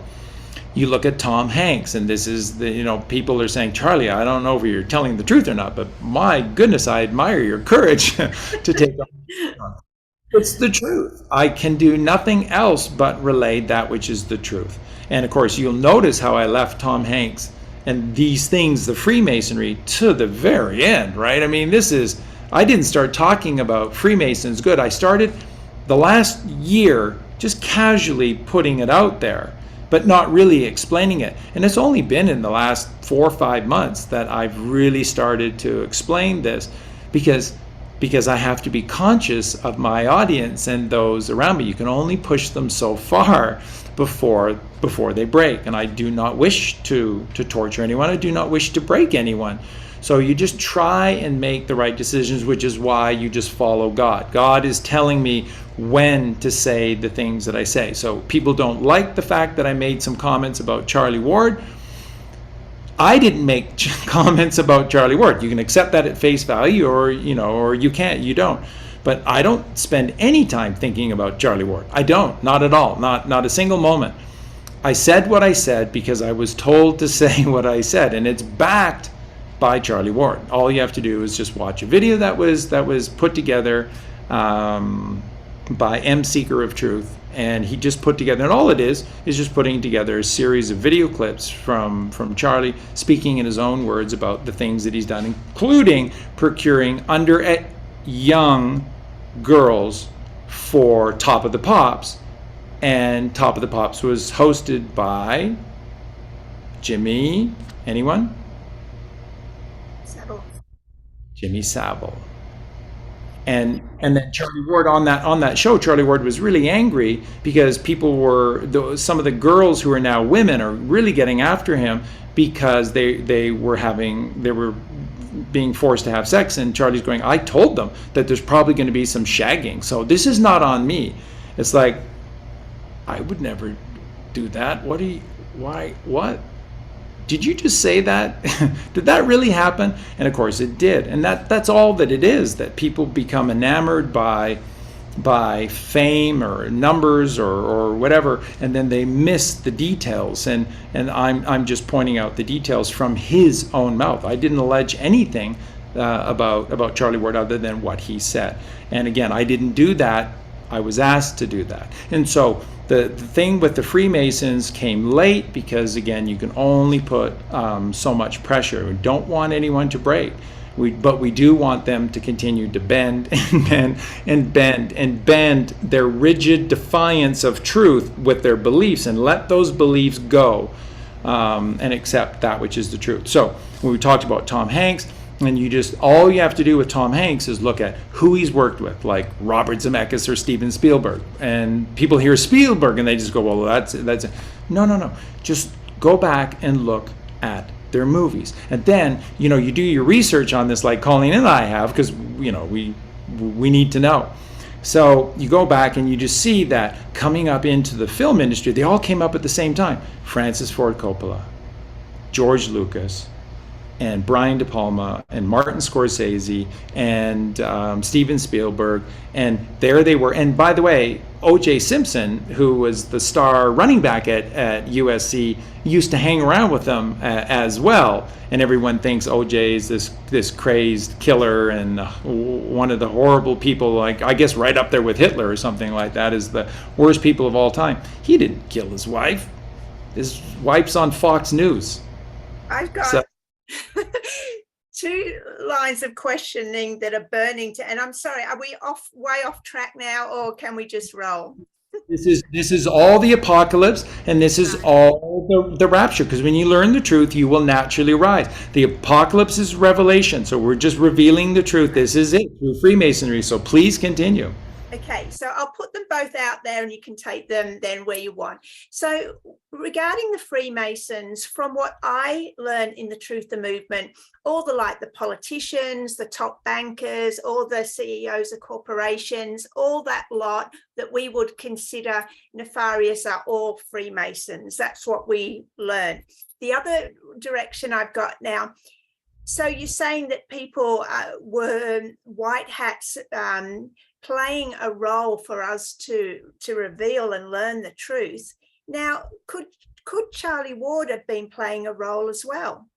you look at Tom Hanks, and this is the, people are saying, Charlie, I don't know if you're telling the truth or not, but my goodness, I admire your courage to take on. It's the truth. I can do nothing else but relay that which is the truth. And of course, you'll notice how I left Tom Hanks and these things, the Freemasonry, to the very end, right? I mean, I didn't start talking about Freemasons good. I started the last year just casually putting it out there, but not really explaining it. And it's only been in the last 4 or 5 months that I've really started to explain this, because I have to be conscious of my audience and those around me. You can only push them so far before they break. And I do not wish to torture anyone. I do not wish to break anyone. So you just try and make the right decisions, which is why you just follow God. God is telling me when to say the things that I say. So people don't like the fact that I made some comments about Charlie Ward. I didn't make comments about Charlie Ward. You can accept that at face value, or you can't, you don't. But I don't spend any time thinking about Charlie Ward. I don't, not at all, not a single moment. I said what I said because I was told to say what I said, and it's backed by Charlie Ward. All you have to do is just watch a video that was put together by M. Seeker of Truth, and he just put together, and all it is just putting together a series of video clips from Charlie speaking in his own words about the things that he's done, including procuring young girls for Top of the Pops. And Top of the Pops was hosted by anyone? Jimmy Savile. And then Charlie Ward on that show, Charlie Ward was really angry because some of the girls who are now women are really getting after him because they were being forced to have sex, and Charlie's going, I told them that there's probably going to be some shagging, so this is not on me. It's like, I would never do that. What? Did you just say that? Did that really happen? And of course it did. And that's all that it is, that people become enamored by fame or numbers or whatever, and then they miss the details. And I'm just pointing out the details from his own mouth. I didn't allege anything about Charlie Ward other than what he said. And again, I didn't do that. I was asked to do that. And so the thing with the Freemasons came late because, again, you can only put so much pressure. We don't want anyone to break. But we do want them to continue to bend and bend their rigid defiance of truth with their beliefs, and let those beliefs go and accept that which is the truth. So when we talked about Tom Hanks, and all you have to do with Tom Hanks is look at who he's worked with, like Robert Zemeckis or Steven Spielberg. And people hear Spielberg and they just go, well, that's it. No. Just go back and look at their movies. And then, you do your research on this, like Colleen and I have, because, we need to know. So you go back and you just see that coming up into the film industry, they all came up at the same time. Francis Ford Coppola, George Lucas, and Brian De Palma and Martin Scorsese and Steven Spielberg, and there they were. And by the way, O.J. Simpson, who was the star running back at USC, used to hang around with them as well. And everyone thinks O.J. is this crazed killer and one of the horrible people, like I guess right up there with Hitler or something like that, is the worst people of all time. He didn't kill his wife. His wife's on Fox News. I've got two lines of questioning that are burning to, and I'm sorry, are we way off track now, or can we just roll? This is all the apocalypse, and this is all the rapture, because when you learn the truth, you will naturally rise. The apocalypse is revelation, so we're just revealing the truth. This is it through Freemasonry, so please continue. Okay, so I'll put them both out there and you can take them then where you want. So regarding the Freemasons, from what I learned in the Truth the Movement, all the politicians, the top bankers, all the CEOs of corporations, all that lot that we would consider nefarious are all Freemasons. That's what we learned. The other direction I've got now, so you're saying that people were white hats playing a role for us to reveal and learn the truth. Now, could Charlie Ward have been playing a role as well?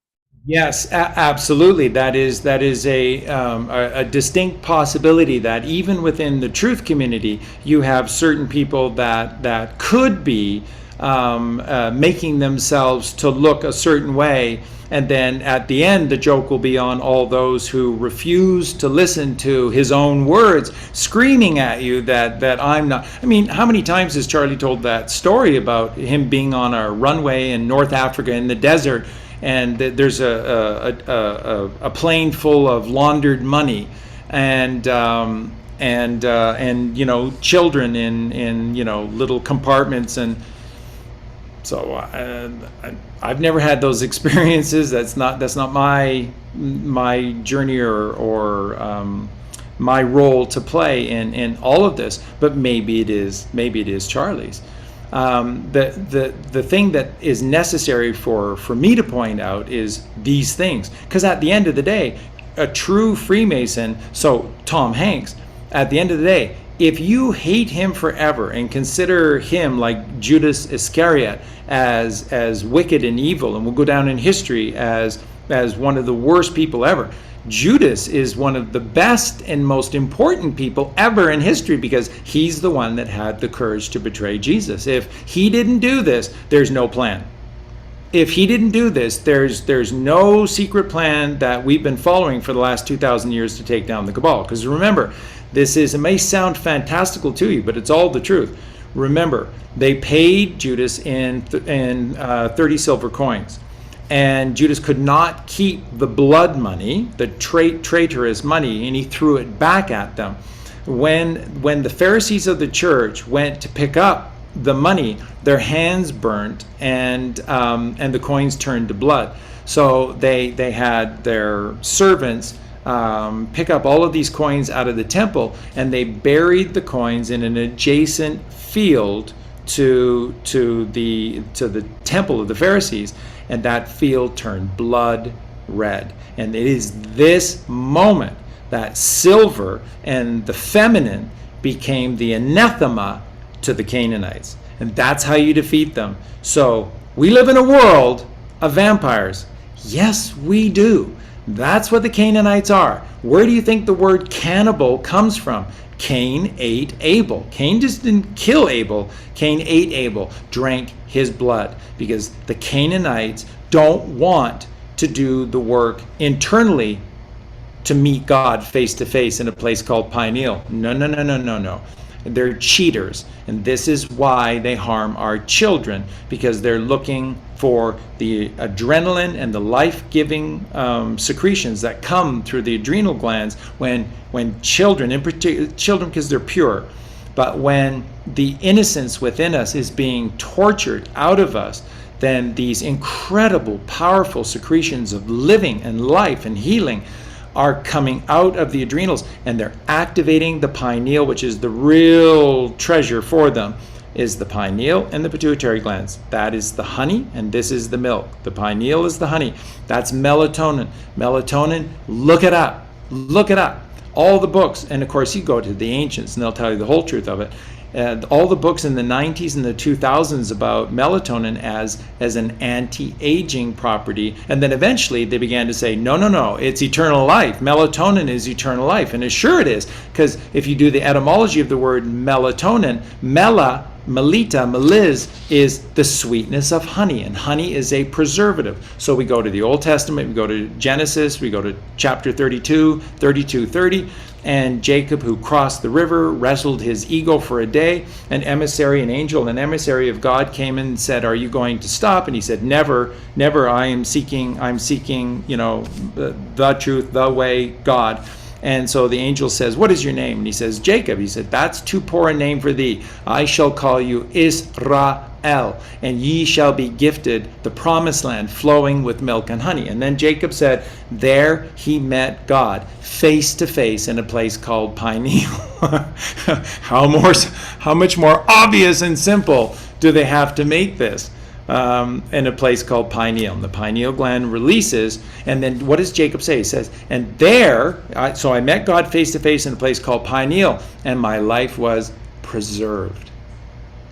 Yes, absolutely. That is a distinct possibility that even within the truth community, you have certain people that could be making themselves to look a certain way. And then at the end, the joke will be on all those who refuse to listen to his own words, screaming at you that I'm not. I mean, how many times has Charlie told that story about him being on a runway in North Africa in the desert, and there's a plane full of laundered money, and children in little compartments, and so I've never had those experiences. That's not my journey or my role to play in all of this. But maybe it is Charlie's. The thing that is necessary for me to point out is these things, because at the end of the day, a true Freemason, so Tom Hanks, at the end of the day, if you hate him forever and consider him like Judas Iscariot as wicked and evil, and will go down in history as one of the worst people ever, Judas is one of the best and most important people ever in history, because he's the one that had the courage to betray Jesus. If he didn't do this, there's no plan. If he didn't do this, there's no secret plan that we've been following for the last 2,000 years to take down the cabal. Because remember, it may sound fantastical to you, but it's all the truth. Remember, they paid Judas in 30 silver coins. And Judas could not keep the blood money, the traitorous money, and he threw it back at them. When the Pharisees of the church went to pick up the money, their hands burnt, and the coins turned to blood. So they had their servants pick up all of these coins out of the temple, and they buried the coins in an adjacent field to the temple of the Pharisees, and that field turned blood red. And it is this moment that silver and the feminine became the anathema to the Canaanites, and that's how you defeat them. So we live in a world of vampires. Yes, we do. That's what the Canaanites are. Where do you think the word cannibal comes from? Cain ate Abel. Cain just didn't kill Abel. Cain ate Abel, drank his blood, because the Canaanites don't want to do the work internally to meet God face to face in a place called Pineal. No. They're cheaters, and this is why they harm our children, because they're looking for the adrenaline and the life-giving secretions that come through the adrenal glands when children, in particular children because they're pure, but when the innocence within us is being tortured out of us, then these incredible, powerful secretions of living and life and healing are coming out of the adrenals, and they're activating the pineal, which is the real treasure for them. is the pineal and the pituitary glands. That is the honey, and this is the milk. The pineal is the honey. That's melatonin. Melatonin, look it up. Look it up. All the books, and of course you go to the ancients and they'll tell you the whole truth of it. All the books in the 90s and the 2000s about melatonin as an anti-aging property, and then eventually they began to say no, it's eternal life. Melatonin is eternal life, and sure it is, because if you do the etymology of the word melatonin, melita, meliz is the sweetness of honey, and honey is a preservative. So we go to the Old Testament, we go to Genesis, we go to chapter 32:30, and Jacob, who crossed the river, wrestled his ego for a day. An emissary, an angel, an emissary of God came in and said, "Are you going to stop?" And he said, "Never, never. I'm seeking, the truth, the way, God." And so the angel says, "What is your name?" And he says, "Jacob." He said, "That's too poor a name for thee. I shall call you Israel, and ye shall be gifted the promised land flowing with milk and honey." And then Jacob said, there he met God face to face in a place called Pineal. How much more obvious and simple do they have to make this? In a place called pineal. And the pineal gland releases, and then what does Jacob say? He says, and there, so I met God face to face in a place called pineal, and my life was preserved.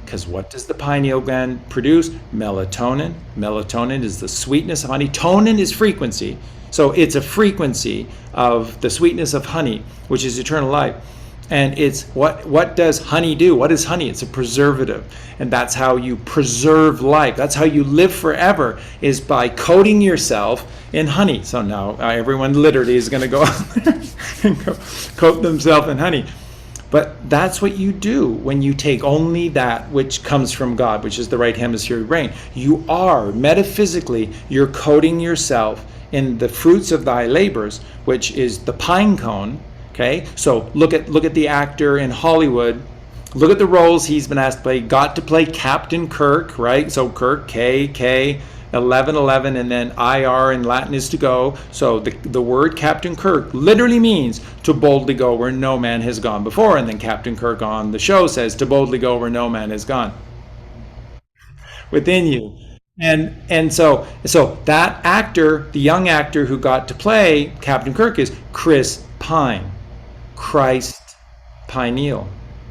Because what does the pineal gland produce? Melatonin. Melatonin is the sweetness of honey. Tonin is frequency. So it's a frequency of the sweetness of honey, which is eternal life. And it's what does honey do? What is honey? It's a preservative. And that's how you preserve life. That's how you live forever, is by coating yourself in honey. So now everyone literally is going to go out there and coat themselves in honey. But that's what you do when you take only that which comes from God, which is the right hemisphere brain. You are, metaphysically, you're coating yourself in the fruits of thy labors, which is the pine cone. Okay, so look at the actor in Hollywood. Look at the roles he's been asked to play. Got to play Captain Kirk, right? So Kirk, K, 11, and then IR in Latin is to go. So the word Captain Kirk literally means to boldly go where no man has gone before. And then Captain Kirk on the show says to boldly go where no man has gone within you. And so that actor, the young actor who got to play Captain Kirk, is Chris Pine. Christ pineal.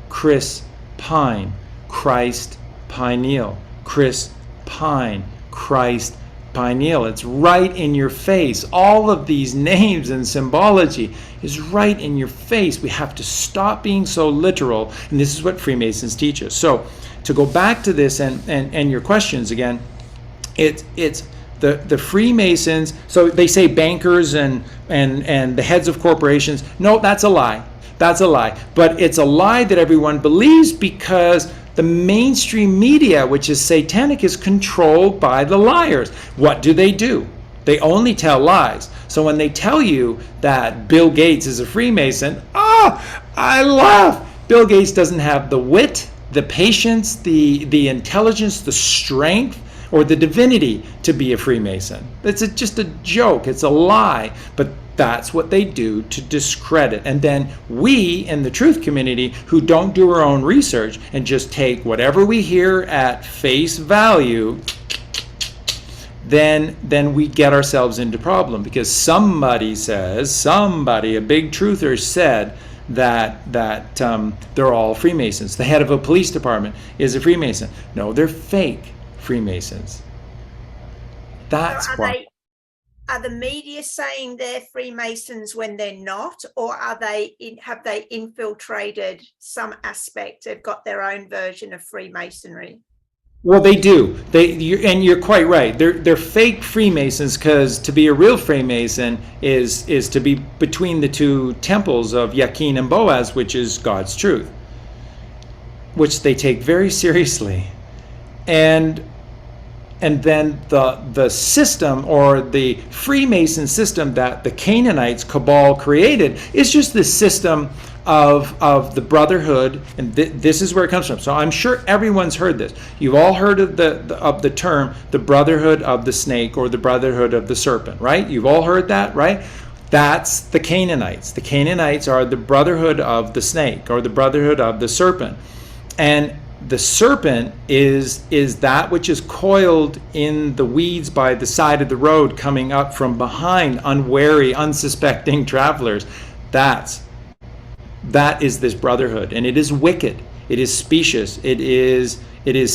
Chris Pine. Christ pineal. Chris Pine. Christ pineal. It's right in your face. All of these names and symbology is right in your face. We have to stop being so literal, and this is what Freemasons teach us. So to go back to this and your questions again, it's the Freemasons. So they say bankers and the heads of corporations. No, that's a lie. That's a lie. But it's a lie that everyone believes, because the mainstream media, which is satanic, is controlled by the liars. What do? They only tell lies. So when they tell you that Bill Gates is a Freemason, I laugh. Bill Gates doesn't have the wit, the patience, the intelligence, the strength, or the divinity to be a Freemason. It's just a joke. It's a lie. But that's what they do to discredit. And then we in the truth community, who don't do our own research and just take whatever we hear at face value, then we get ourselves into problem, because somebody, a big truther said that they're all Freemasons. The head of a police department is a Freemason. No, they're fake Freemasons. That's why. Are the media saying they're Freemasons when they're not, or have they infiltrated some aspect? They've got their own version of Freemasonry. Well, they do. And you're quite right. They're fake Freemasons, because to be a real Freemason is to be between the two temples of Yakin and Boaz, which is God's truth, which they take very seriously. And then the system, or the Freemason system that the Canaanites cabal created, is just the system of the brotherhood, and this is where it comes from. So I'm sure everyone's heard this. You've all heard of the term the brotherhood of the snake, or the brotherhood of the serpent, right? You've all heard that, right? That's the Canaanites. The Canaanites are the brotherhood of the snake, or the brotherhood of the serpent. And the serpent is that which is coiled in the weeds by the side of the road, coming up from behind unwary, unsuspecting travelers. That is this brotherhood, and it is wicked, it is specious, it is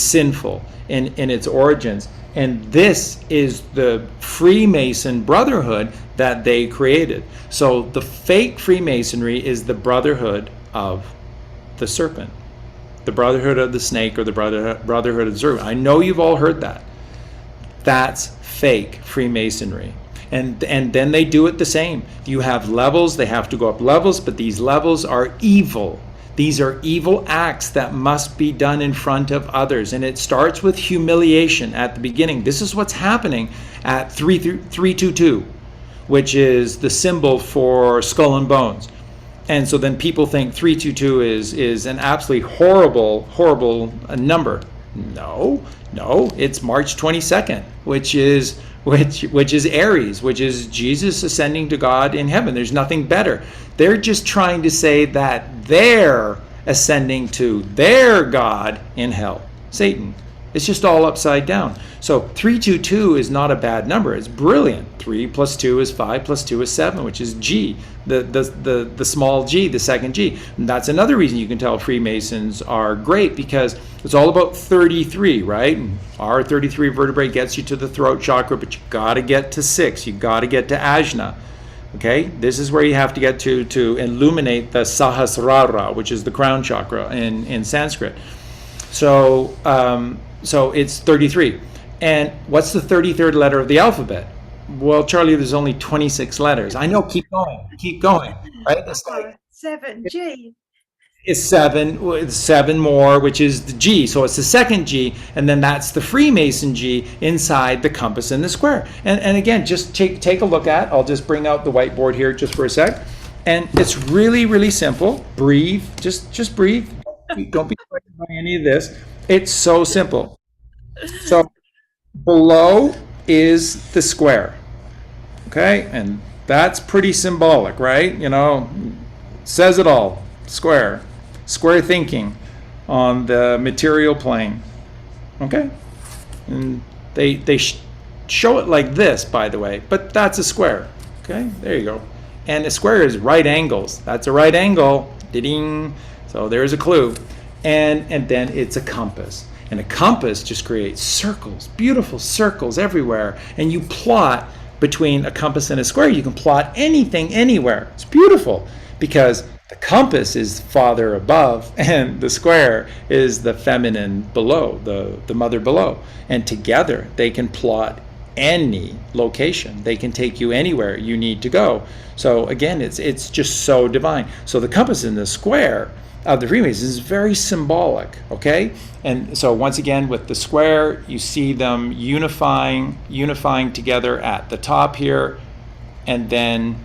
sinful in its origins. And this is the Freemason brotherhood that they created. So the fake Freemasonry is the brotherhood of the serpent, the brotherhood of the snake, or the brotherhood of the serpent. I know you've all heard that. That's fake Freemasonry. And then they do it the same. You have levels, they have to go up levels, but these levels are evil. These are evil acts that must be done in front of others. And it starts with humiliation at the beginning. This is what's happening at 322, which is the symbol for skull and bones. And so then people think 322 is an absolutely horrible number. No, it's March 22nd, which is Aries, which is Jesus ascending to God in heaven. There's nothing better. They're just trying to say that they're ascending to their God in hell, Satan. It's just all upside down. So 322 is not a bad number. It's brilliant. 3 plus 2 is 5 plus 2 is 7, which is G, the small g, the second G. And that's another reason you can tell Freemasons are great, because it's all about 33, right? And our 33 vertebrae gets you to the throat chakra, but you got to get to 6. You got to get to Ajna. Okay, this is where you have to get to illuminate the Sahasrara, which is the crown chakra in Sanskrit. So it's 33. And what's the 33rd letter of the alphabet? Well, Charlie, there's only 26 letters. I know, keep going, right? It's like 7G. It's seven more, which is the G. So it's the second G, and then that's the Freemason G inside the compass and the square. And again, just take a look at, I'll just bring out the whiteboard here just for a sec. And it's really, really simple. Breathe, just breathe. Don't be affected by any of this. It's so simple. So below is the square, okay? And that's pretty symbolic, right? You know, says it all. Square thinking on the material plane, okay? And they show it like this, by the way, but that's a square, okay? There you go. And a square is right angles. That's a right angle. Ding. So there's a clue. And then it's a compass. And a compass just creates circles, beautiful circles everywhere. And you plot between a compass and a square. You can plot anything, anywhere. It's beautiful, because the compass is Father above, and the square is the feminine below, the mother below. And together they can plot any location. They can take you anywhere you need to go. So again, it's just so divine. So the compass in the square of the Freemasons is very symbolic, okay? And so once again, with the square, you see them unifying together at the top here, and then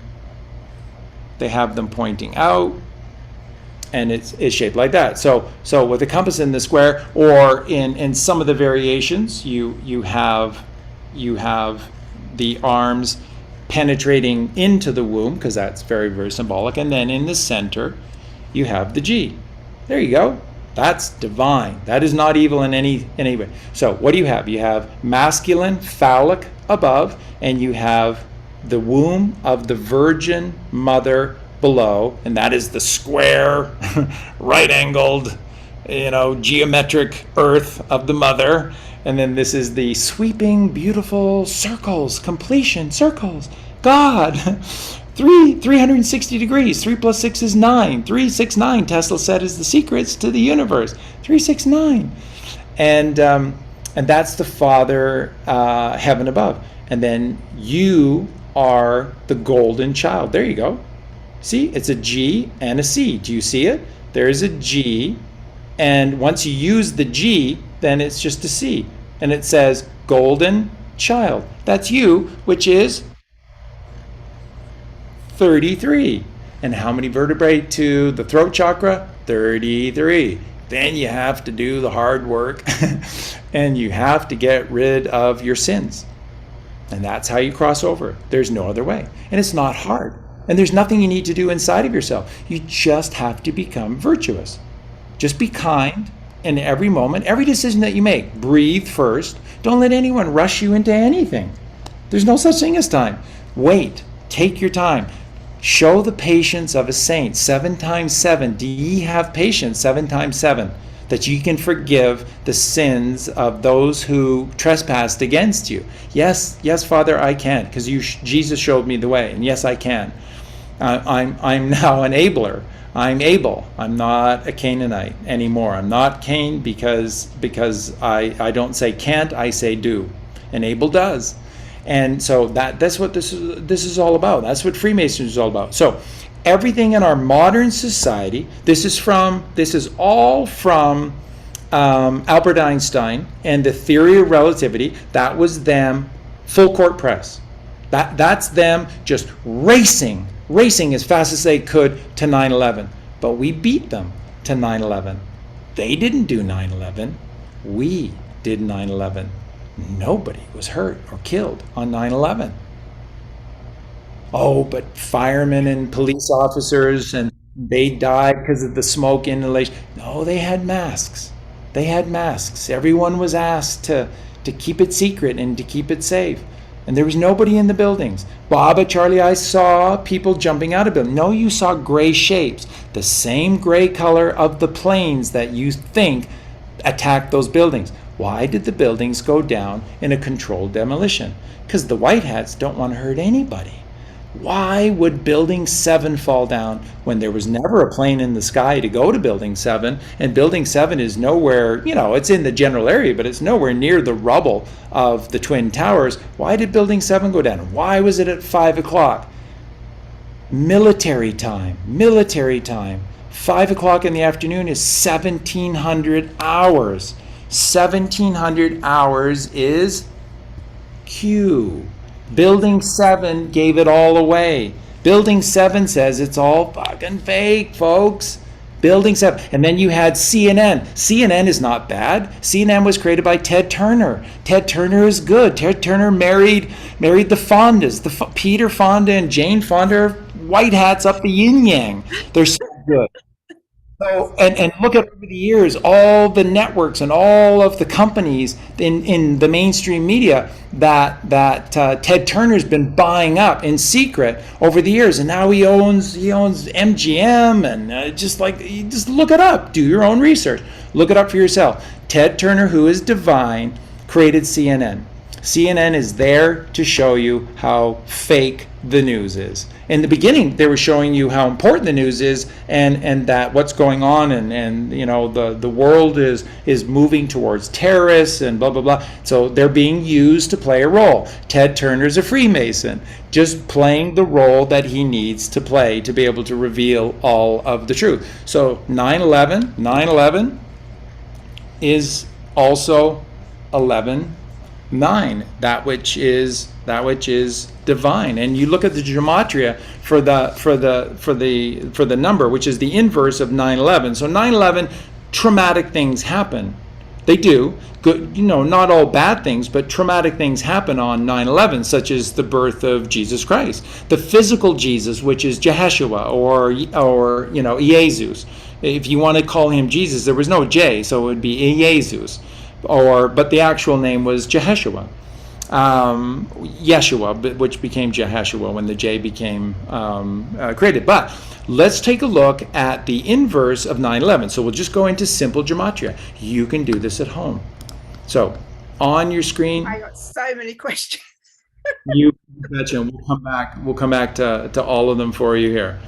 they have them pointing out, and it's shaped like that. So with the compass in the square, or in some of the variations, you have the arms penetrating into the womb, because that's very, very symbolic. And then in the center, you have the G. There you go. That's divine. That is not evil in any way. So what do you have? You have masculine, phallic above, and you have the womb of the Virgin Mother below, and that is the square, right-angled, geometric earth of the mother. And then this is the sweeping, beautiful circles, completion, circles. God, 360 degrees. 3 plus 6 is 9. 369, Tesla said, is the secrets to the universe. 369. And that's the Father, heaven above. And then you are the golden child. There you go. See, it's a G and a C. Do you see it? There's a G, and once you use the G, then it's just a C. And it says golden child. That's you, which is 33. And how many vertebrae to the throat chakra? 33. Then you have to do the hard work and you have to get rid of your sins. And that's how you cross over. There's no other way. And it's not hard. And there's nothing you need to do inside of yourself. You just have to become virtuous. Just be kind in every moment, every decision that you make. Breathe first. Don't let anyone rush you into anything. There's no such thing as time. Wait. Take your time. Show the patience of a saint. 7 times 7. Do ye have patience? 7 times 7. That you can forgive the sins of those who trespassed against you. Yes, Father, I can, because Jesus showed me the way, and yes, I can. I'm now an Abler. I'm Abel. I'm not a Canaanite anymore. I'm not Cain because I don't say can't, I say do, and Abel does. And so that's what this is all about. That's what Freemasonry is all about. So everything in our modern society, this is all from Albert Einstein and the theory of relativity. That was them, full court press. That's them just racing as fast as they could to 9/11. But we beat them to 9/11. They didn't do 9/11. We did 9/11. Nobody was hurt or killed on 9/11. Oh, but firemen and police officers, and they died because of the smoke inhalation. No, they had masks. They had masks. Everyone was asked to keep it secret and to keep it safe. And there was nobody in the buildings. Bob, Charlie, I saw people jumping out of buildings. No, you saw gray shapes. The same gray color of the planes that you think attacked those buildings. Why did the buildings go down in a controlled demolition? Because the white hats don't want to hurt anybody. Why would Building 7 fall down when there was never a plane in the sky to go to Building 7? And Building 7 is nowhere, it's in the general area, but it's nowhere near the rubble of the Twin Towers. Why did Building 7 go down? Why was it at 5 o'clock? Military time. 5 o'clock in the afternoon is 1700 hours. 1700 hours is Q. Building 7 gave it all away. Building 7 says it's all fucking fake, folks. Building 7. And then you had CNN. CNN is not bad. CNN was created by Ted Turner. Ted Turner is good. Ted Turner married the Fondas. Peter Fonda and Jane Fonda are white hats up the yin-yang. They're so good. So, and look at over the years, all the networks and all of the companies in the mainstream media that Ted Turner's been buying up in secret over the years, and now he owns MGM, and just look it up, do your own research, look it up for yourself. Ted Turner, who is divine, created CNN. CNN is there to show you how fake the news is. In the beginning, they were showing you how important the news is, and that what's going on, and the world is moving towards terrorists and blah blah blah. So they're being used to play a role. Ted Turner's a Freemason, just playing the role that he needs to play to be able to reveal all of the truth. So 9/11 is also 11/9, that which is divine. And you look at the gematria for the number, which is the inverse of 9/11. So 9/11, traumatic things happen. They do. Good, not all bad things, but traumatic things happen on 9/11, such as the birth of Jesus Christ, the physical Jesus, which is Jeheshua or Jesus. If you want to call him Jesus, there was no J, so it would be Jesus. But the actual name was Jeheshua. Yeshua, which became Jeheshua when the J became created. But let's take a look at the inverse of 9/11. So we'll just go into simple gematria. You can do this at home. So on your screen, I got so many questions. you betcha. We'll come back to all of them for you here.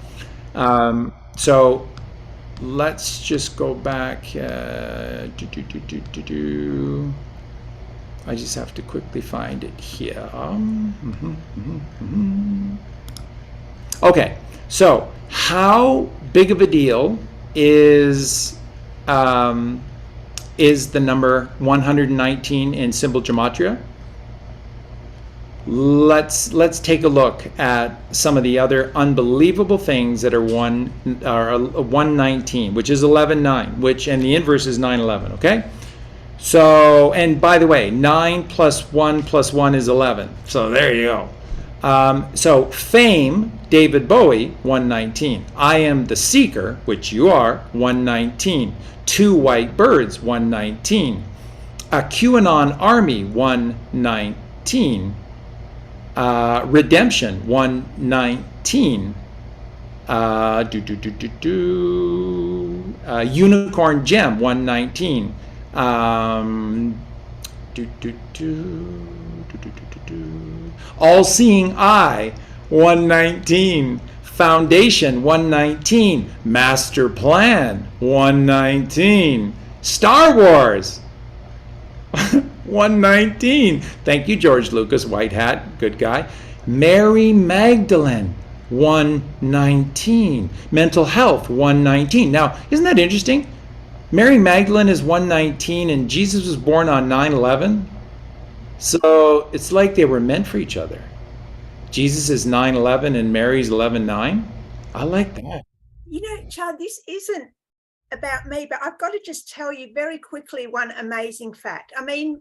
So let's just go back. I just have to quickly find it here. Okay, so how big of a deal is the number 119 in simple gematria? Let's take a look at some of the other unbelievable things that are 119, which is 11/9, and the inverse is 9/11. Okay. So, and by the way, 9 plus 1 plus 1 is 11. So there you go. So fame, David Bowie, 119. I am the seeker, which you are, 119. Two white birds, 119. A QAnon army, 119. Redemption, 119. Unicorn gem, 119. All-seeing eye, 119. Foundation, 119. Master plan, 119. Star Wars, 119. Thank you, George Lucas, white hat, good guy. Mary Magdalene, 119. Mental health, 119. Now, isn't that interesting? Mary Magdalene is 119 and Jesus was born on 9/11. So it's like they were meant for each other. Jesus is 9/11 and Mary's 11/9. I like that. You know, Chad, this isn't about me, but I've got to just tell you very quickly one amazing fact. I mean,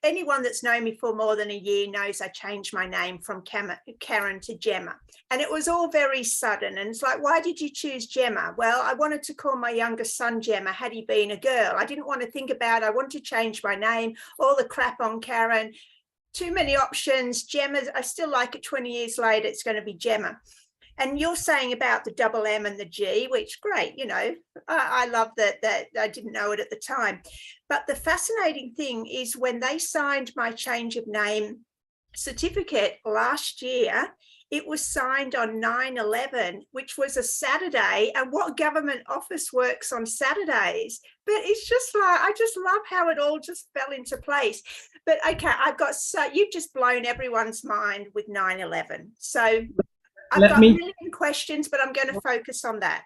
anyone that's known me for more than a year knows I changed my name from Karen to Gemma, and it was all very sudden. And it's like, why did you choose Gemma? Well, I wanted to call my youngest son Gemma had he been a girl. I didn't want to think about it. I wanted to change my name, all the crap on Karen, too many options. Gemma, I still like it 20 years later, it's going to be Gemma. And you're saying about the double M and the G, which great, you know, I love that I didn't know it at the time. But the fascinating thing is when they signed my change of name certificate last year, it was signed on 9/11, which was a Saturday. And what government office works on Saturdays? But it's just like, I just love how it all just fell into place. But okay, you've just blown everyone's mind with 9/11. So I've got a million questions, but I'm going to focus on that.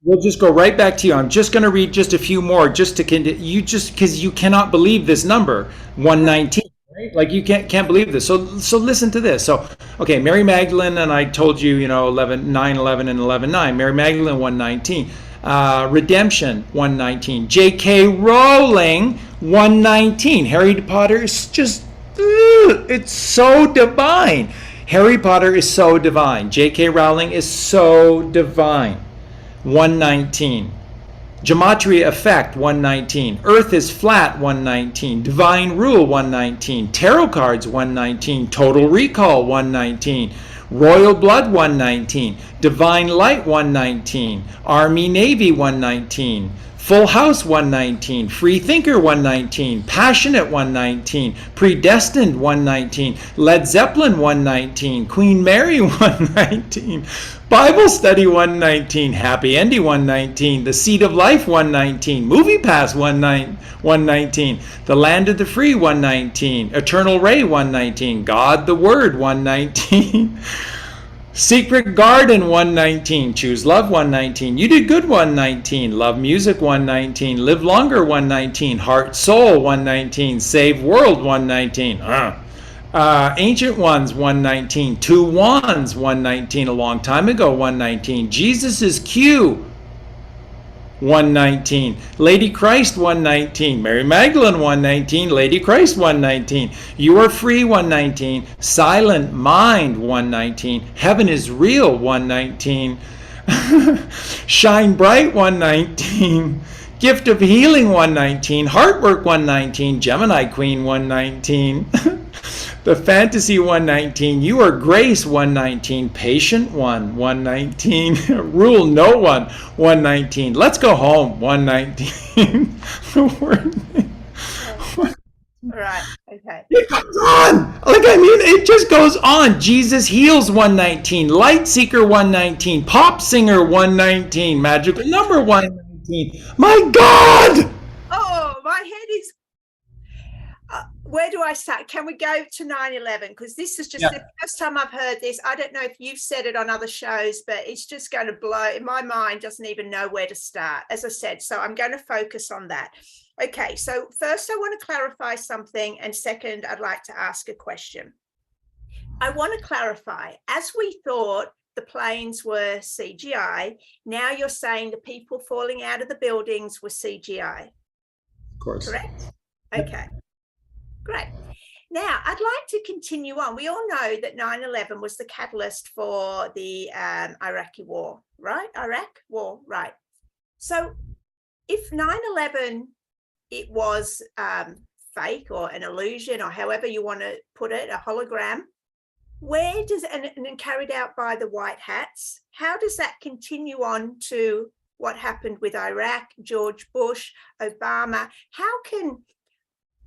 We'll just go right back to you. I'm just going to read just a few more, just to you, just because you cannot believe this number, 119. Right? Like you can't believe this. So listen to this. So okay, Mary Magdalene, and I told you, 9/11 and 11/9. Mary Magdalene, 119. Redemption, 119. J.K. Rowling, 119. Harry Potter is just, it's so divine. Harry Potter is so divine. J.K. Rowling is so divine. 119. Gematria effect, 119. Earth is flat, 119. Divine rule, 119. Tarot cards, 119. Total recall, 119. Royal blood, 119. Divine light, 119. Army Navy, 119. Full House, 119. Free Thinker, 119. Passionate, 119. Predestined, 119. Led Zeppelin, 119. Queen Mary, 119. Bible Study, 119. Happy Ending, 119. The Seed of Life, 119. Movie Pass, 119. The Land of the Free, 119. Eternal Ray, 119. God the Word, 119. Secret Garden, 119. Choose Love, 119. You Did Good, 119. Love Music, 119. Live Longer, 119. Heart Soul, 119. Save World, 119. Ancient Ones, 119. Two Wands, 119. A long time ago, 119. Jesus is Q, 119. Lady Christ, 119. Mary Magdalene, 119. Lady Christ, 119. You Are Free, 119. Silent Mind, 119. Heaven is Real, 119. Shine Bright, 119. Gift of Healing, 119. Heartwork, 119. Gemini Queen, 119. The Fantasy, 119. You Are Grace, 119. Patient One, 119. Rule No One, 119. Let's Go Home, 119. Right, okay. It goes on. It just goes on. Jesus Heals, 119. Light Seeker, 119. Pop Singer, 119. Magical Number, 119. My God! Oh, my head is... where do I start? Can we go to 9/11? Because this is just the first time I've heard this. I don't know if you've said it on other shows, but it's just going to blow. My mind doesn't even know where to start, as I said. So I'm going to focus on that. Okay, so first I want to clarify something. And second, I'd like to ask a question. I want to clarify, as we thought the planes were CGI, now you're saying the people falling out of the buildings were CGI. Of course. Correct? Okay. Great. Now, I'd like to continue on. We all know that 9/11 was the catalyst for the Iraqi war, right? Iraq war, right? So if 9/11, it was fake or an illusion or however you want to put it, a hologram, where does, and carried out by the white hats, how does that continue on to what happened with Iraq, George Bush, Obama? How can,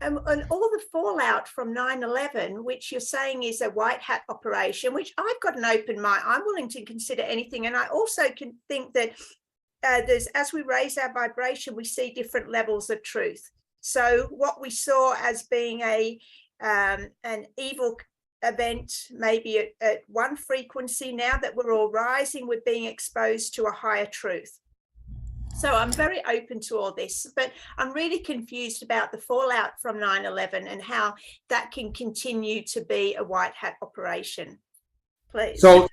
and all the fallout from 9/11, which you're saying is a white hat operation, which I've got an open mind, I'm willing to consider anything. And I also can think that there's, as we raise our vibration, we see different levels of truth. So what we saw as being an evil event, maybe at one frequency, now that we're all rising, we're being exposed to a higher truth. So I'm very open to all this, but I'm really confused about the fallout from 9/11 and how that can continue to be a white hat operation. Please. So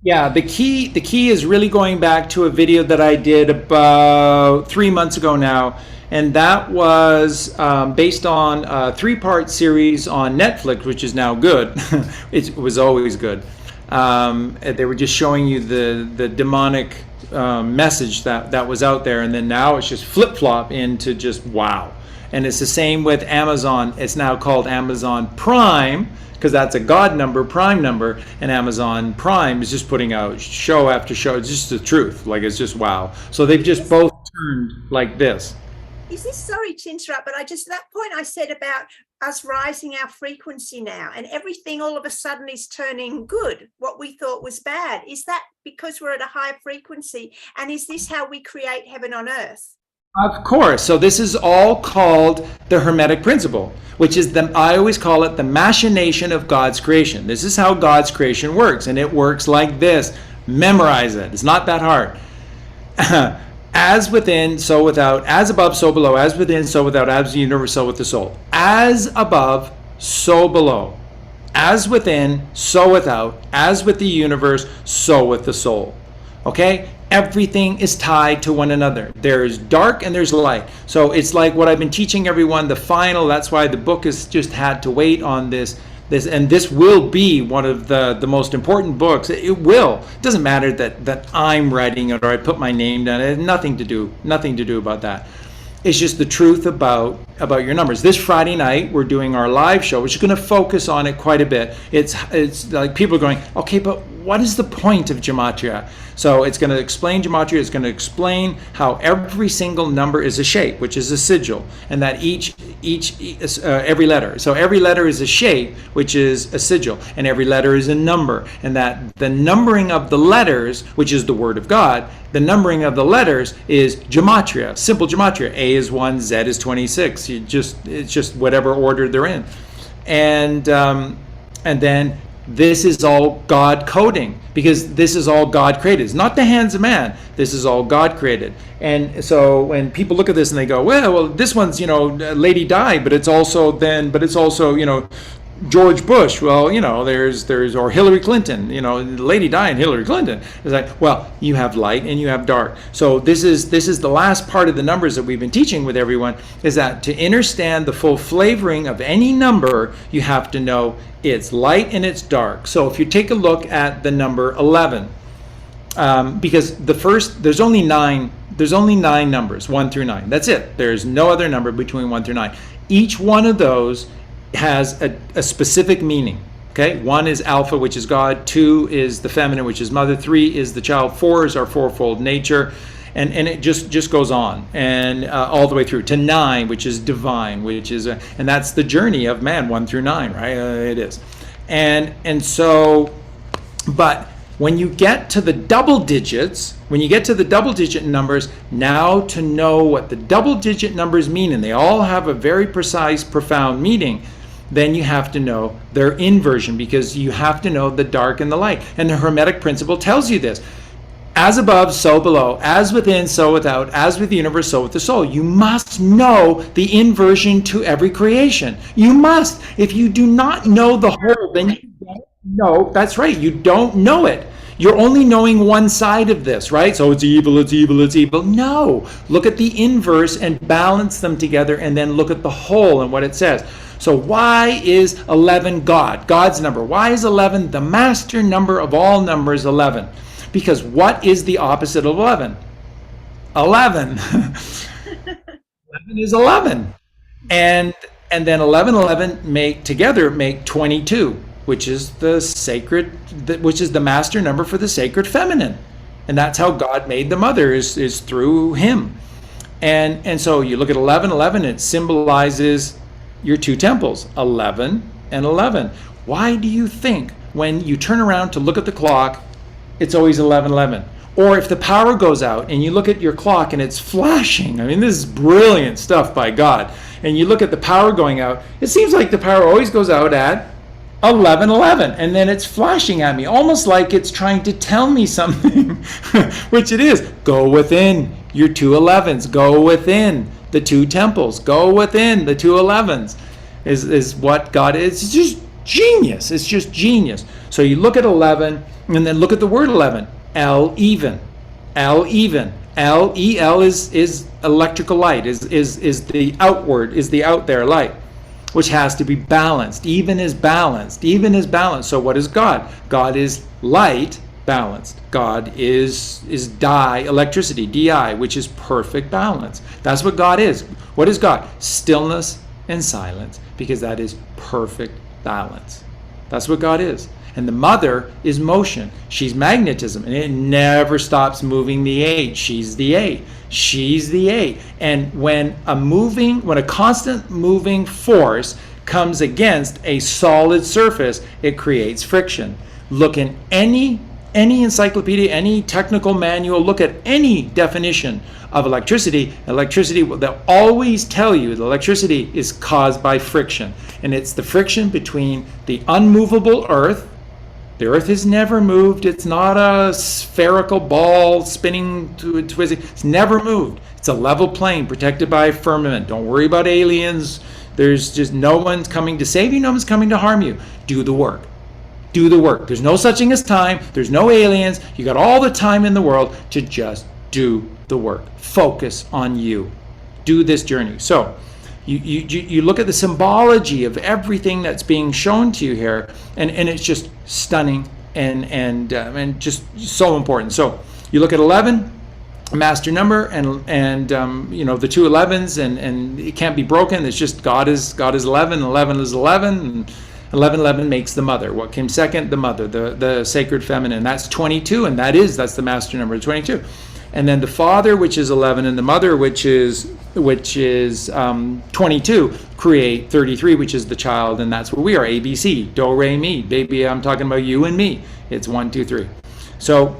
yeah, the key is really going back to a video that I did about 3 months ago now, and that was based on a 3-part series on Netflix, which is now good. It was always good. They were just showing you the demonic message that was out there, and then now it's just flip-flop into just wow. And it's the same with Amazon. It's now called Amazon Prime, because that's a God number, Prime number, and Amazon Prime is just putting out show after show. It's just the truth. Like, it's just wow. So they've just both turned like this. Is this, sorry to interrupt, but that point I said about us rising our frequency now, and everything all of a sudden is turning good, what we thought was bad. Is that because we're at a higher frequency? And is this how we create heaven on earth? Of course. So this is all called the Hermetic principle, which is I always call it the machination of God's creation. This is how God's creation works, and it works like this. Memorize it. It's not that hard. As within, so without. As above, so below. As within, so without. As the universe, so with the soul. As above, so below. As within, so without. As with the universe, so with the soul. Okay? Everything is tied to one another. There's dark and there's light. So it's like what I've been teaching everyone, the final, that's why the book has just had to wait on this, and this will be one of the most important books. It will. It doesn't matter that I'm writing it or I put my name down. It has nothing to do about that. It's just the truth about your numbers. This Friday night, we're doing our live show, which is going to focus on it quite a bit. It's like people are going, okay, but what is the point of gematria? So it's going to explain gematria. It's going to explain how every single number is a shape, which is a sigil, and that every letter. So every letter is a shape, which is a sigil, and every letter is a number, and that the numbering of the letters, which is the Word of God, the numbering of the letters is gematria, simple gematria. A is 1, Z is 26. It's just whatever order they're in, and then this is all God coding, because this is all God created. It's not the hands of man. This is all God created. And so when people look at this and they go, well, this one's, Lady Di, but it's also, George Bush. Well, there's or Hillary Clinton, Lady Di and Hillary Clinton. It's like, well, you have light and you have dark. So this is the last part of the numbers that we've been teaching with everyone, is that to understand the full flavoring of any number, you have to know it's light and it's dark. So if you take a look at the number 11, because there's only nine numbers, 1 through 9. That's it. There's no other number between 1 through 9. Each one of those has a specific meaning. Okay, 1 is alpha, which is God. 2 is the feminine, which is mother. 3 is the child. 4 is our fourfold nature, and it just goes on, and all the way through to 9, which is divine, which is and that's the journey of man, 1 through 9, right? It is, and so, but when you get to the double digits, when you get to the double digit numbers, now to know what the double digit numbers mean, and they all have a very precise, profound meaning, then you have to know their inversion, because you have to know the dark and the light. And the Hermetic principle tells you this. As above, so below. As within, so without. As with the universe, so with the soul. You must know the inversion to every creation. You must. If you do not know the whole, then you don't know. That's right. You don't know it. You're only knowing one side of this, right? So it's evil, it's evil, it's evil. No. Look at the inverse and balance them together, and then look at the whole and what it says. So why is 11 God? God's number. Why is 11 the master number of all numbers, 11? Because what is the opposite of 11? 11. 11 is 11. And then 11, 11 make 22, which is the sacred, which is the master number for the sacred feminine. And that's how God made the mother, is through him. And so you look at 11, 11, it symbolizes your two temples, 11 and 11. Why do you think when you turn around to look at the clock, it's always 11, 11? Or if the power goes out and you look at your clock and it's flashing, I mean, this is brilliant stuff by God. And you look at the power going out, it seems like the power always goes out at 11, 11, and then it's flashing at me, almost like it's trying to tell me something, which it is. Go within your two 11s, go within the two temples, go within the two 11s, is what God is. It's just genius. It's just genius. So you look at 11, and then look at the word 11, L even, L even. L, E-L is electrical light, is the outward, is the out there light, which has to be balanced. Even is balanced. Even is balanced. So what is God? God is light balanced. God is electricity, Di, which is perfect balance. That's what God is. What is God? Stillness and silence, because that is perfect balance. That's what God is. And the mother is motion. She's magnetism, and it never stops moving the eight. She's the eight. She's the eight. And when a constant moving force comes against a solid surface, it creates friction. Look in any encyclopedia, any technical manual, look at any definition of electricity. Electricity, they'll always tell you that electricity is caused by friction. And it's the friction between the unmovable earth. The earth is never moved. It's not a spherical ball spinning to twisting. It's never moved. It's a level plane protected by a firmament. Don't worry about aliens. There's just no one's coming to save you. No one's coming to harm you. Do the work. Do the work. There's no such thing as time. There's no aliens. You got all the time in the world to just do the work. Focus on you. Do this journey. So you look at the symbology of everything that's being shown to you here, and it's just stunning and just so important. So you look at 11, a master number, and the two 11s, and it can't be broken. It's just God is 11, 11 is 11, and 11, 11 makes the mother. What came second? The mother, the sacred feminine. That's 22, and that's the master number, 22. And then the father, which is 11, and the mother, which is 22, create 33, which is the child, and that's what we are. A, B, C, do, re, mi. Baby, I'm talking about you and me. It's 1, 2, 3. So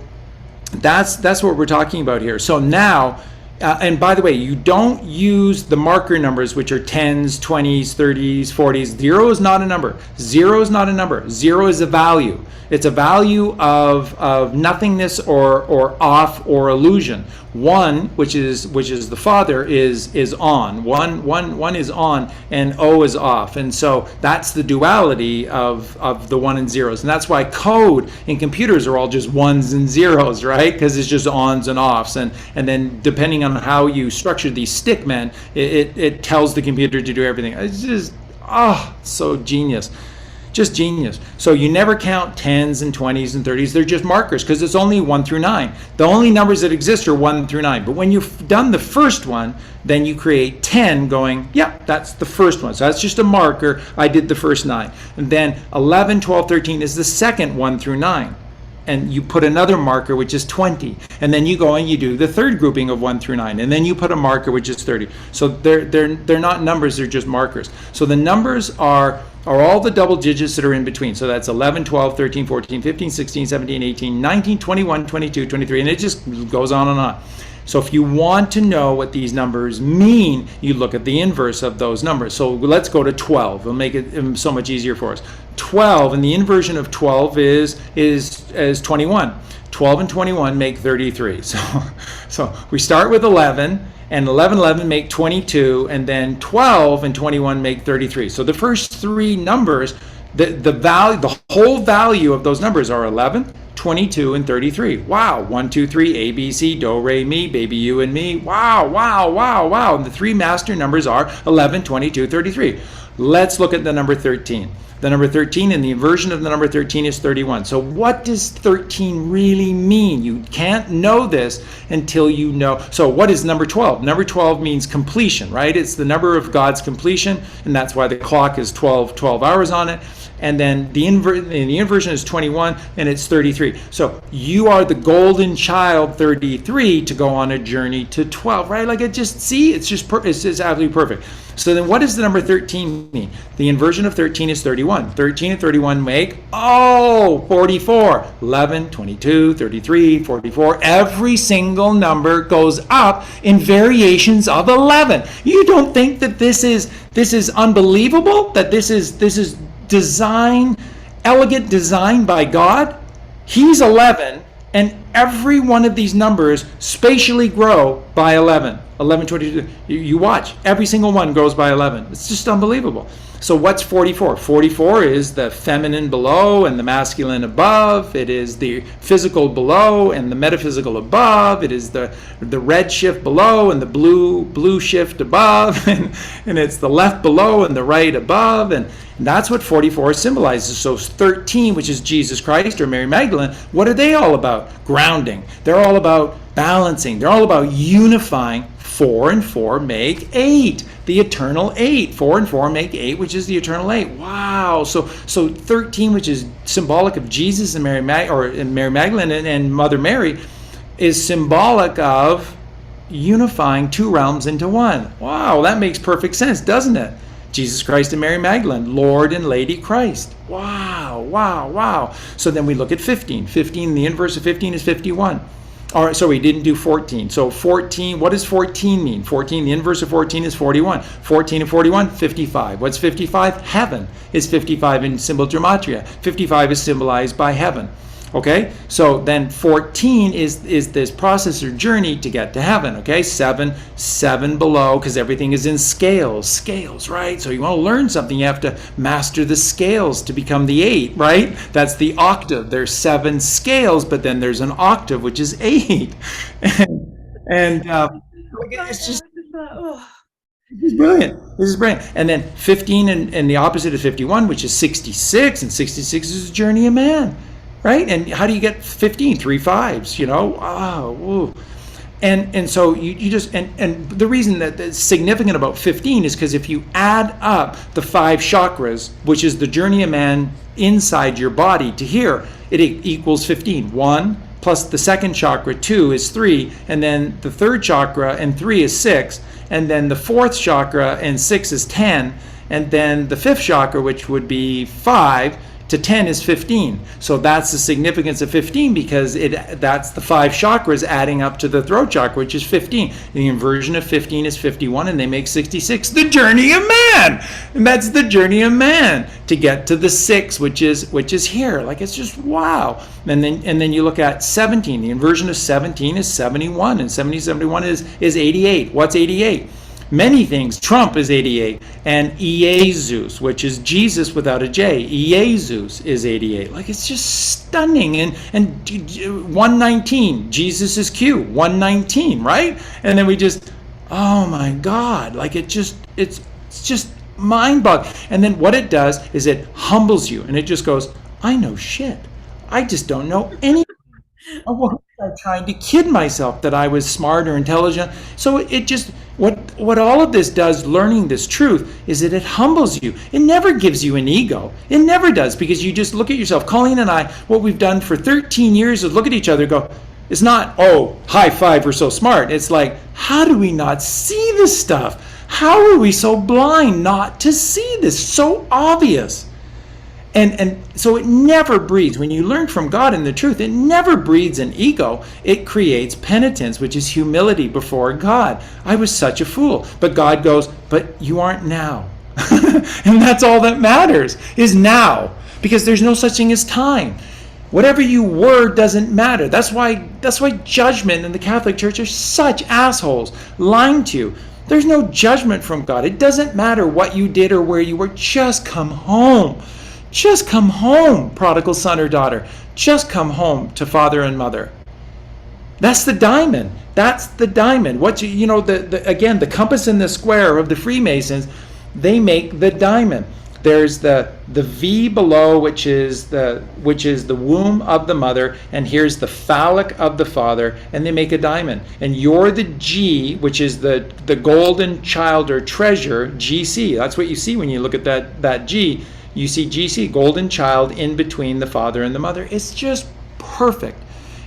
that's what we're talking about here. So now, and by the way, you don't use the marker numbers, which are 10s, 20s, 30s, 40s. 0 is not a number. 0 is not a number. 0 is a value. It's a value of nothingness or off or illusion. 1, which is the father, is on. One is on, and O is off. And so that's the duality of the 1 and zeros. And that's why code in computers are all just 1s and zeros, right? Because it's just ons and offs. And then depending on how you structure these stickmen, it tells the computer to do everything. It's just, so genius. Just genius. So you never count 10s and 20s and 30s. They're just markers, because it's only 1 through 9. The only numbers that exist are 1 through 9. But when you've done the first one, then you create 10 going, yeah, that's the first one. So that's just a marker. I did the first 9. And then 11, 12, 13 is the second 1 through 9. And you put another marker, which is 20. And then you go and you do the third grouping of 1 through 9. And then you put a marker, which is 30. So they're not numbers, they're just markers. So the numbers are all the double digits that are in between. So that's 11, 12, 13, 14, 15, 16, 17, 18, 19, 21, 22, 23. And it just goes on and on. So if you want to know what these numbers mean, you look at the inverse of those numbers. So let's go to 12. It'll make it so much easier for us. 12, and the inversion of 12 is 21. 12 and 21 make 33. So we start with 11, and 11, 11 make 22, and then 12 and 21 make 33. So the first three numbers, the whole value of those numbers are 11, 22, and 33. Wow. 1, 2, 3, A, B, C, do, re, mi, baby, you and me. Wow, wow, wow, wow. And the three master numbers are 11, 22, 33. Let's look at the number 13. The number 13 and the inversion of the number 13 is 31. So what does 13 really mean? You can't know this until you know. So what is number 12? Number 12 means completion, right? It's the number of God's completion, and that's why the clock is 12 hours on it. And then the inversion is 21, and it's 33. So you are the golden child 33 to go on a journey to 12, right? Like it's just absolutely perfect. So then what does the number 13 mean? The inversion of 13 is 31. 13 and 31 make, 44. 11, 22, 33, 44. Every single number goes up in variations of 11. You don't think that this is unbelievable? That this is elegant design by God? He's 11, and every one of these numbers spatially grow by 11. 11, 22. You watch. Every single one grows by 11. It's just unbelievable. So what's 44? 44 is the feminine below and the masculine above. It is the physical below and the metaphysical above. It is the red shift below and the blue shift above. And it's the left below and the right above. And that's what 44 symbolizes. So 13, which is Jesus Christ or Mary Magdalene, what are they all about? Grounding. They're all about balancing. They're all about unifying. 4 and 4 make 8. The eternal 8. 4 and 4 make 8, which is the eternal 8. Wow. So 13, which is symbolic of Jesus and Mary Magdalene and Mother Mary, is symbolic of unifying two realms into one. Wow, that makes perfect sense, doesn't it? Jesus Christ and Mary Magdalene, Lord and Lady Christ. Wow. So then we look at 15. 15, the inverse of 15 is 51. All right, so we didn't do 14. So 14, what does 14 mean? 14, the inverse of 14 is 41. 14 and 41, 55. What's 55? Heaven is 55 in symbol gematria. 55 is symbolized by heaven. Okay, so then 14 is this process or journey to get to heaven. Okay, 7 below, because everything is in scales, right? So you want to learn something, you have to master the scales to become the 8, right? That's the octave. There's 7 scales, but then there's an octave, which is 8. and it's just This is brilliant. And then 15 and the opposite of 51, which is 66, and 66 is the journey of man. Right? And how do you get 15? 3 5s, And so you just, and the reason that it's significant about 15 is because if you add up the 5 chakras, which is the journey of man inside your body to here, it equals 15. 1 plus the second chakra, 2 is 3, and then the third chakra and 3 is 6, and then the fourth chakra and 6 is 10, and then the fifth chakra, which would be 5, to 10 is 15. So that's the significance of 15, because that's the 5 chakras adding up to the throat chakra, which is 15. The inversion of 15 is 51, and they make 66. The journey of man! And that's the journey of man to get to the 6, which is here. Like, it's just wow. And then you look at 17. The inversion of 17 is 71, and 71 is 88. What's 88? Many things. Trump is 88, and Jesus, which is Jesus without a J, Jesus is 88. Like, it's just stunning. And 119, Jesus is Q, 119, right? And then we just, oh my God, like it's just mind-boggling. And then what it does is it humbles you, and it just goes, I know shit. I just don't know anything. I'm trying to kid myself that I was smart or intelligent. So it just, what all of this does, learning this truth, is that it humbles you. It never gives you an ego. It never does, because you just look at yourself. Colleen and I, what we've done for 13 years is look at each other and go, it's not, oh, high five, we're so smart. It's like, how do we not see this stuff? How are we so blind not to see this? So obvious. And so it never breeds, when you learn from God and the truth, it never breeds an ego. It creates penitence, which is humility before God. I was such a fool. But God goes, but you aren't now. And that's all that matters, is now. Because there's no such thing as time. Whatever you were doesn't matter. That's why judgment in the Catholic Church are such assholes, lying to you. There's no judgment from God. It doesn't matter what you did or where you were. Just come home. Just come home, prodigal son or daughter. Just come home to father and mother. That's the diamond. That's the diamond. Again, the compass and the square of the Freemasons they make the diamond. There's the V below, which is the womb of the mother, and here's the phallic of the father, and they make a diamond. And you're the G, which is the golden child or treasure, GC. That's what you see when you look at that G. You see GC, golden child, in between the father and the mother. It's just perfect.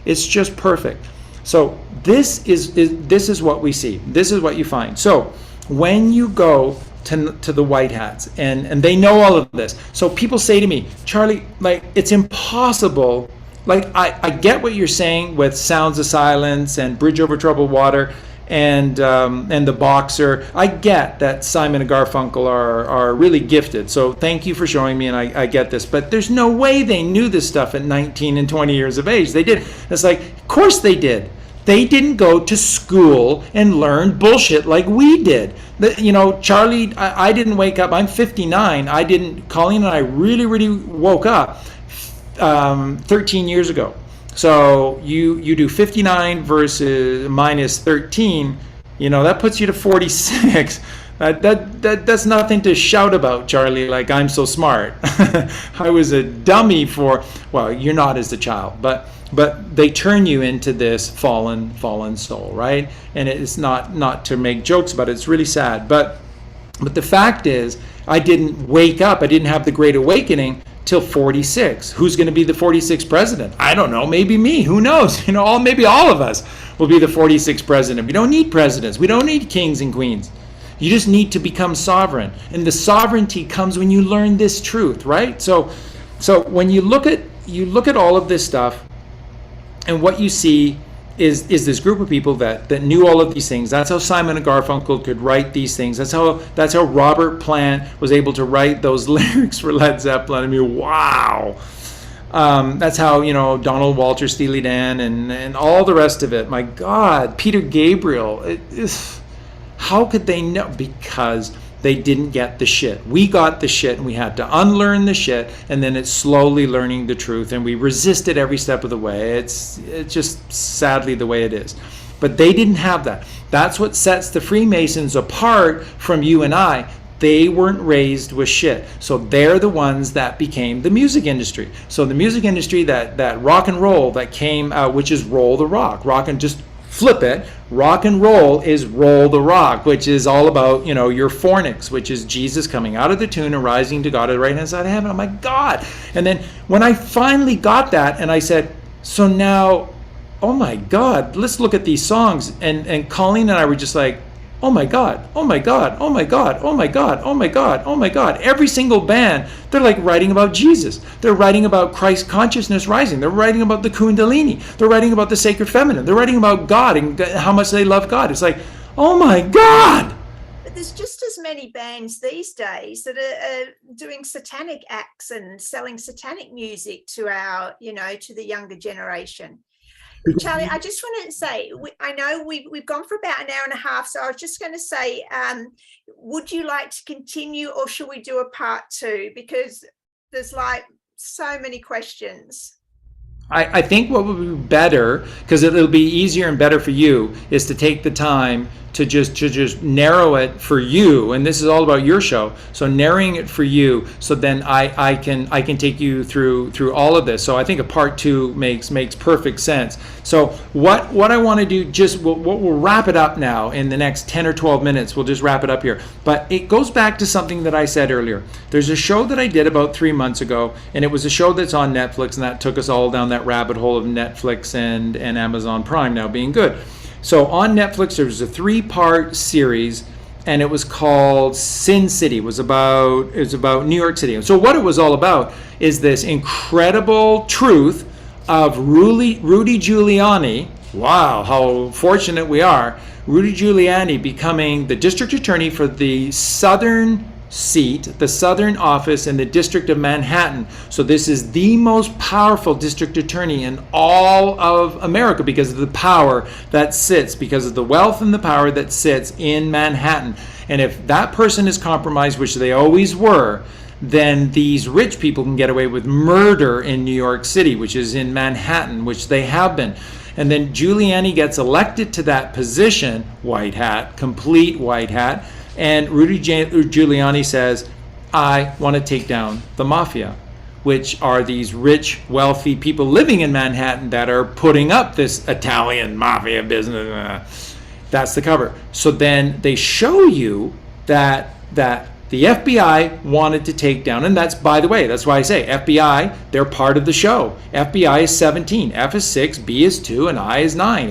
It's just perfect. So this is what we see. This is what you find. So when you go to the white hats, and they know all of this. So people say to me, Charlie, like, it's impossible. Like, I get what you're saying with Sounds of Silence and Bridge Over Troubled Water and The Boxer. I get that Simon and Garfunkel are really gifted. So thank you for showing me, and I get this. But there's no way they knew this stuff at 19 and 20 years of age. They did. It's like, of course they did. They didn't go to school and learn bullshit like we did. Charlie, I didn't wake up. I'm 59. Colleen and I really woke up 13 years ago. So you do 59 versus minus 13, that puts you to 46. That's nothing to shout about, Charlie, like I'm so smart. I was a dummy well, you're not as a child, but they turn you into this fallen soul, right? And it's not to make jokes about it. It's really sad. But the fact is, I didn't wake up. I didn't have the Great Awakening till 46. Who's going to be the 46th president? I don't know. Maybe me. Who knows? Maybe all of us will be the 46th president. We don't need presidents. We don't need kings and queens. You just need to become sovereign. And the sovereignty comes when you learn this truth, right? So when you look at all of this stuff, and what you see is this group of people that knew all of these things. That's how Simon and Garfunkel could write these things. That's how Robert Plant was able to write those lyrics for Led Zeppelin. I mean, wow. That's how, Donald Walter, Steely Dan, and all the rest of it. My God, Peter Gabriel. How could they know? Because they didn't get the shit. We got the shit, and we had to unlearn the shit, and then it's slowly learning the truth, and we resisted every step of the way. It's just sadly the way it is. But they didn't have that. That's what sets the Freemasons apart from you and I. They weren't raised with shit. So they're the ones that became the music industry. So the music industry, that rock and roll that came out, which is roll the rock. Rock and just flip it. Rock and roll is roll the rock, which is all about, your fornix, which is Jesus coming out of the tomb and rising to God at the right hand side of heaven. Oh my God. And then when I finally got that, and I said, so now, oh my God, let's look at these songs. And Colleen and I were just like, oh my God, oh my God, oh my God, oh my God, oh my God, oh my God. Every single band, they're like writing about Jesus. They're writing about Christ consciousness rising. They're writing about the Kundalini. They're writing about the sacred feminine. They're writing about God and how much they love God. It's like, oh my God. But there's just as many bands these days that are doing satanic acts and selling satanic music to to the younger generation. Charlie, I just wanted to say, I know we've gone for about an hour and a half, so I was just going to say, would you like to continue, or should we do a part 2? Because there's like so many questions. I think what would be better, because it'll be easier and better for you, is to take the time to just narrow it for you, and this is all about your show. So narrowing it for you, so then I can take you through all of this. So I think a part 2 makes perfect sense. So what I want to do, we'll wrap it up now in the next 10 or 12 minutes. We'll just wrap it up here. But it goes back to something that I said earlier. There's a show that I did about 3 months ago, and it was a show that's on Netflix, and that took us all down that rabbit hole of Netflix and Amazon Prime now being good. So on Netflix, there was a 3-part series, and it was called Sin City. It was about New York City. And so what it was all about is this incredible truth of Rudy Giuliani. Wow, how fortunate we are. Rudy Giuliani becoming the district attorney for the southern seat, the southern office in the District of Manhattan. So this is the most powerful district attorney in all of America because of the power that sits, because of the wealth and the power that sits in Manhattan. And if that person is compromised, which they always were, then these rich people can get away with murder in New York City, which is in Manhattan, which they have been. And then Giuliani gets elected to that position, white hat, complete white hat, And Rudy Giuliani says, I want to take down the mafia, which are these rich, wealthy people living in Manhattan that are putting up this Italian mafia business. That's the cover. So then they show you that the FBI wanted to take down, and that's, by the way, that's why I say FBI, they're part of the show. FBI is 17, F is 6, B is 2, and I is 9.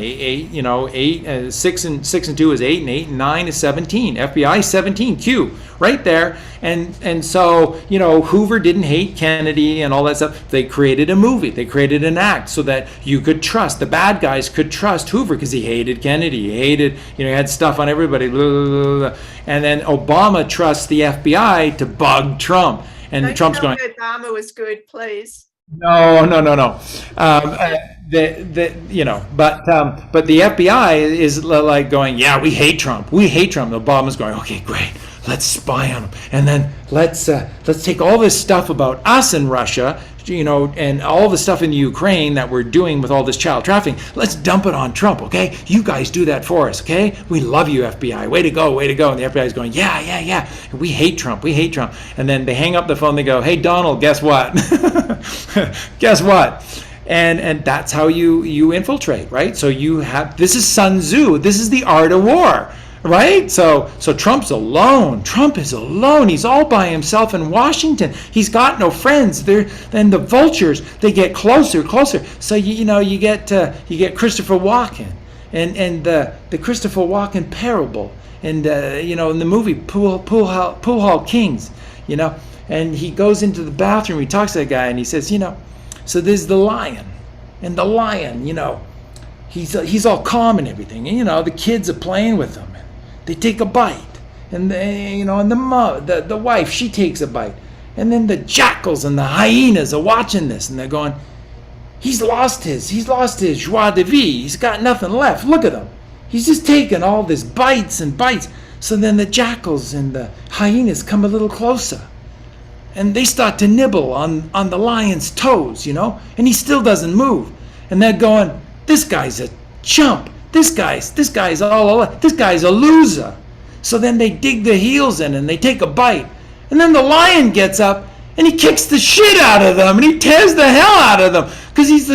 6 and 2 is 8, and 8 and 9 is 17. FBI is 17, Q, right there. And so, Hoover didn't hate Kennedy and all that stuff. They created a movie. They created an act so that you could trust, the bad guys could trust Hoover because he hated Kennedy. He hated, he had stuff on everybody. Blah, blah, blah. And then Obama trusts the FBI to bug Trump. And Don't Trump's tell going, me Obama was good, please. No. But the FBI is like going, yeah, we hate Trump. We hate Trump. And Obama's going, okay, great. Let's spy on him, and then let's take all this stuff about us in Russia, and all the stuff in Ukraine that we're doing with all this child trafficking. Let's dump it on Trump, okay? You guys do that for us, okay? We love you, FBI. Way to go, way to go. And the FBI is going, yeah. We hate Trump. And then they hang up the phone. They go, hey, Donald, guess what? Guess what? And that's how you infiltrate, right? So this is Sun Tzu. This is the art of war. Right? So Trump's alone. Trump is alone. He's all by himself in Washington. He's got no friends. Then the vultures, they get closer. So you get Christopher Walken and the Christopher Walken parable, and in the movie Pool Hall Kings, and he goes into the bathroom. He talks to that guy and he says, so there's the lion, and the lion, he's all calm and everything, and the kids are playing with him. They take a bite, and and the wife, she takes a bite, and then the jackals and the hyenas are watching this, and they're going, he's lost his joie de vivre. He's got nothing left. Look at him. He's just taking all this bites and bites. So then the jackals and the hyenas come a little closer, and they start to nibble on the lion's toes, and he still doesn't move, and they're going, this guy's a chump. This guy's a loser. So then they dig their heels in and they take a bite. And then the lion gets up and he kicks the shit out of them and he tears the hell out of them because he's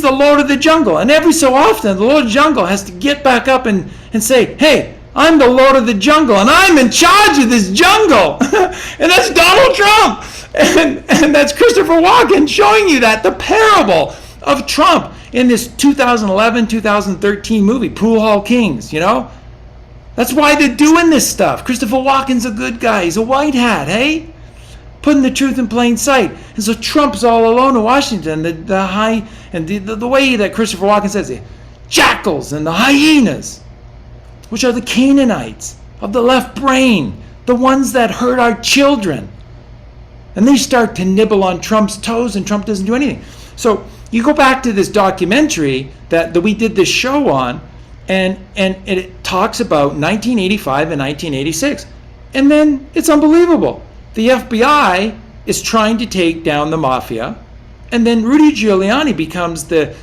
the Lord of the Jungle. And every so often the Lord of the Jungle has to get back up and say, hey, I'm the Lord of the Jungle and I'm in charge of this jungle. And that's Donald Trump. And that's Christopher Walken showing you that, the parable of Trump in this 2011, 2013 movie, Pool Hall Kings, That's why they're doing this stuff. Christopher Walken's a good guy. He's a white hat, hey? Putting the truth in plain sight. And so Trump's all alone in Washington. The way that Christopher Walken says it, jackals and the hyenas, which are the Canaanites of the left brain, the ones that hurt our children. And they start to nibble on Trump's toes and Trump doesn't do anything. So you go back to this documentary that we did this show on, and it talks about 1985 and 1986. And then it's unbelievable. The FBI is trying to take down the mafia, and then Rudy Giuliani becomes the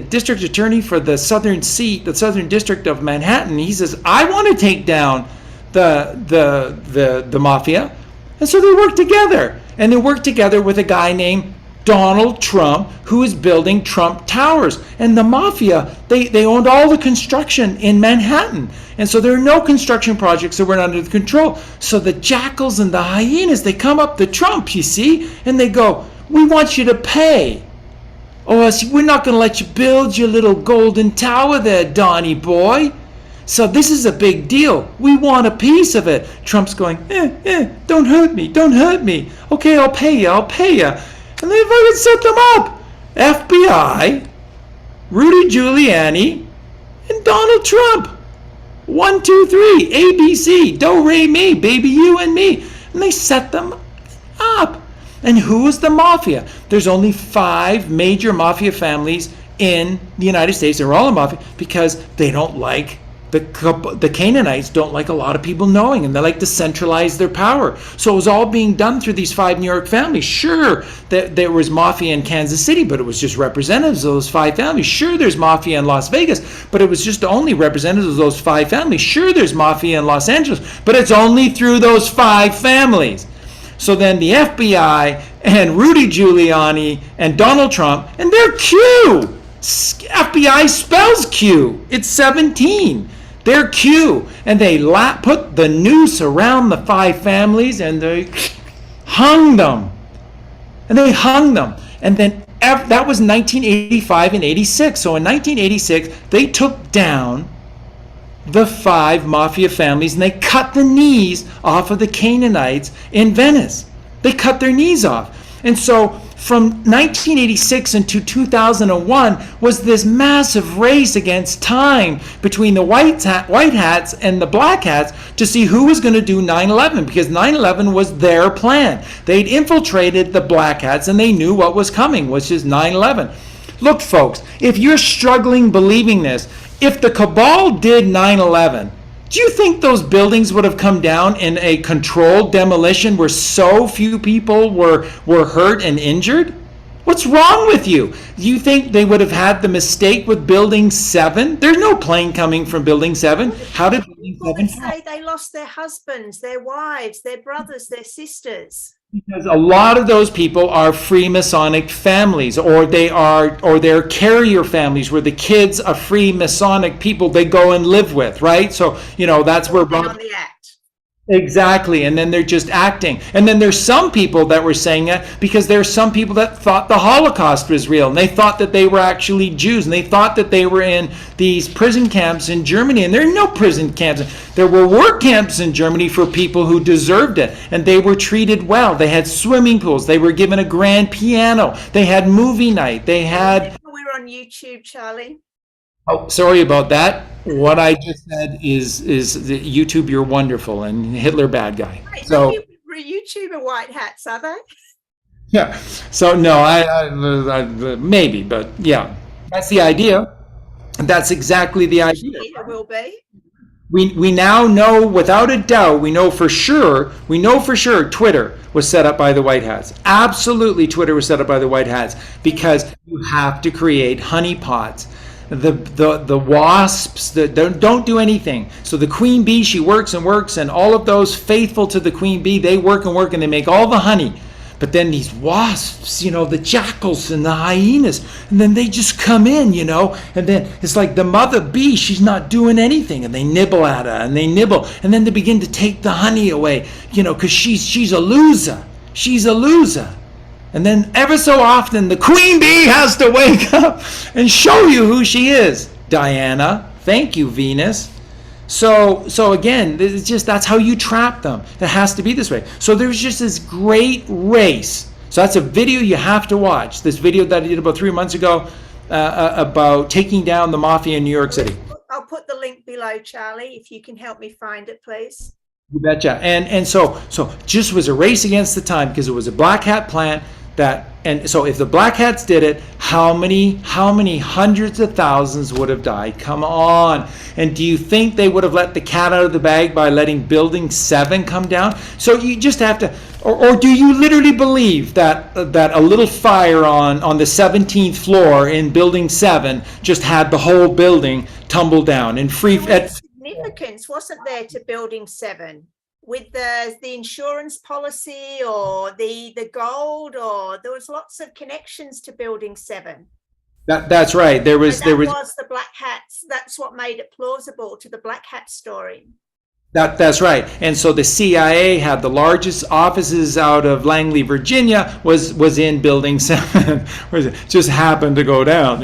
district attorney for the southern district of Manhattan. He says, I want to take down the mafia. And so they work together. And they work together with a guy named Donald Trump, who is building Trump Towers. And the mafia, they owned all the construction in Manhattan. And so there are no construction projects that weren't under the control. So the jackals and the hyenas, they come up to Trump, you see, and they go, we want you to pay. Or else we're not going to let you build your little golden tower there, Donnie boy. So this is a big deal. We want a piece of it. Trump's going, don't hurt me. Okay, I'll pay you. And they fucking set them up. FBI, Rudy Giuliani, and Donald Trump. 1, 2, 3, ABC, do, re, mi, baby, you and me. And they set them up. And who is the mafia? There's only 5 major mafia families in the United States. They're all in mafia because they don't like the Canaanites don't like a lot of people knowing, and they like to centralize their power. So it was all being done through these 5 New York families. Sure, there was mafia in Kansas City, but it was just representatives of those 5 families. Sure, there's mafia in Las Vegas, but it was just only representatives of those 5 families. Sure, there's mafia in Los Angeles, but it's only through those 5 families. So then the FBI and Rudy Giuliani and Donald Trump, and they're Q. FBI spells Q. It's 17. They're Q. And they put the noose around the 5 families and they hung them. And they hung them. And then that was 1985 and 86. So in 1986, they took down the 5 mafia families and they cut the knees off of the Canaanites in Venice. They cut their knees off. And so from 1986 into 2001 was this massive race against time between the white hats and the black hats to see who was going to do 9/11, because 9/11 was their plan. They'd infiltrated the black hats and they knew what was coming, which is 9/11. Look, folks, if you're struggling believing this, if the cabal did 9/11, do you think those buildings would have come down in a controlled demolition where so few people were hurt and injured? What's wrong with you? Do you think they would have had the mistake with Building 7? There's no plane coming from Building 7. How did Building 7 say they lost their husbands, their wives, their brothers, their sisters? Because a lot of those people are Freemasonic families, or they're carrier families where the kids are Freemasonic people they go and live with, right? So, that's where on the act. Exactly, and then they're just acting. And then there's some people that were saying that because there's some people that thought the Holocaust was real, and they thought that they were actually Jews, and they thought that they were in these prison camps in Germany, and there are no prison camps. There were work camps in Germany for people who deserved it, and they were treated well. They had swimming pools. They were given a grand piano. They had movie night. They had... We're on YouTube, Charlie. Oh, sorry about that. What I just said is YouTube, you're wonderful, and Hitler, bad guy. Wait, so YouTuber white hats, are they? Yeah. So no, I maybe, but yeah, that's the idea. That's exactly the idea. It will be. We now know without a doubt. We know for sure. Twitter was set up by the white hats. Absolutely, Twitter was set up by the white hats because you have to create honeypots. The wasps that don't do anything. So the queen bee, she works and works, and all of those faithful to the queen bee, they work and work and they make all the honey. But then these wasps, the jackals and the hyenas, and then they just come in, and then it's like the mother bee, she's not doing anything, and they nibble at her and they nibble, and then they begin to take the honey away, because she's a loser. She's a loser. And then ever so often, the queen bee has to wake up and show you who she is. Diana, thank you, Venus. So again, it's just that's how you trap them. It has to be this way. So there's just this great race. So that's a video you have to watch. This video that I did about 3 months ago about taking down the mafia in New York City. I'll put the link below, Charlie, if you can help me find it, please. You betcha. And so just was a race against the time because it was a black hat plan. And so if the black hats did it, how many hundreds of thousands would have died? Come on. And do you think they would have let the cat out of the bag by letting Building 7 come down? So you just have to, or do you literally believe that a little fire on the 17th floor in Building 7 just had the whole building tumble down and significance wasn't there to Building 7? With the insurance policy or the gold, or there was lots of connections to Building 7. That's right. There was the black hats. That's what made it plausible to the black hat story. That's right. And so the CIA had the largest offices out of Langley, Virginia, was in Building 7. It just happened to go down,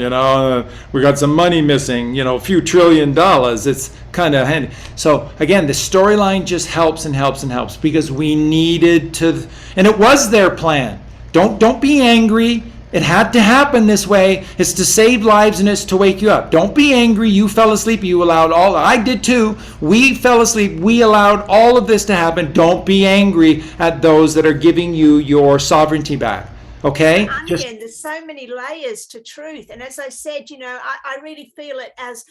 we got some money missing, a few $1 trillion. It's kind of handy. So again, the storyline just helps and helps and helps because we needed to, and it was their plan. Don't be angry. It had to happen this way. It's to save lives and it's to wake you up. Don't be angry. You fell asleep. You allowed I did too. We fell asleep. We allowed all of this to happen. Don't be angry at those that are giving you your sovereignty back. Okay? There's so many layers to truth. And as I said, I really feel it as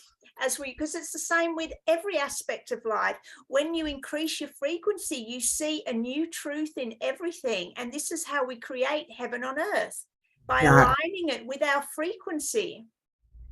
because it's the same with every aspect of life. When you increase your frequency, you see a new truth in everything. And this is how we create heaven on earth, by aligning it with our frequency.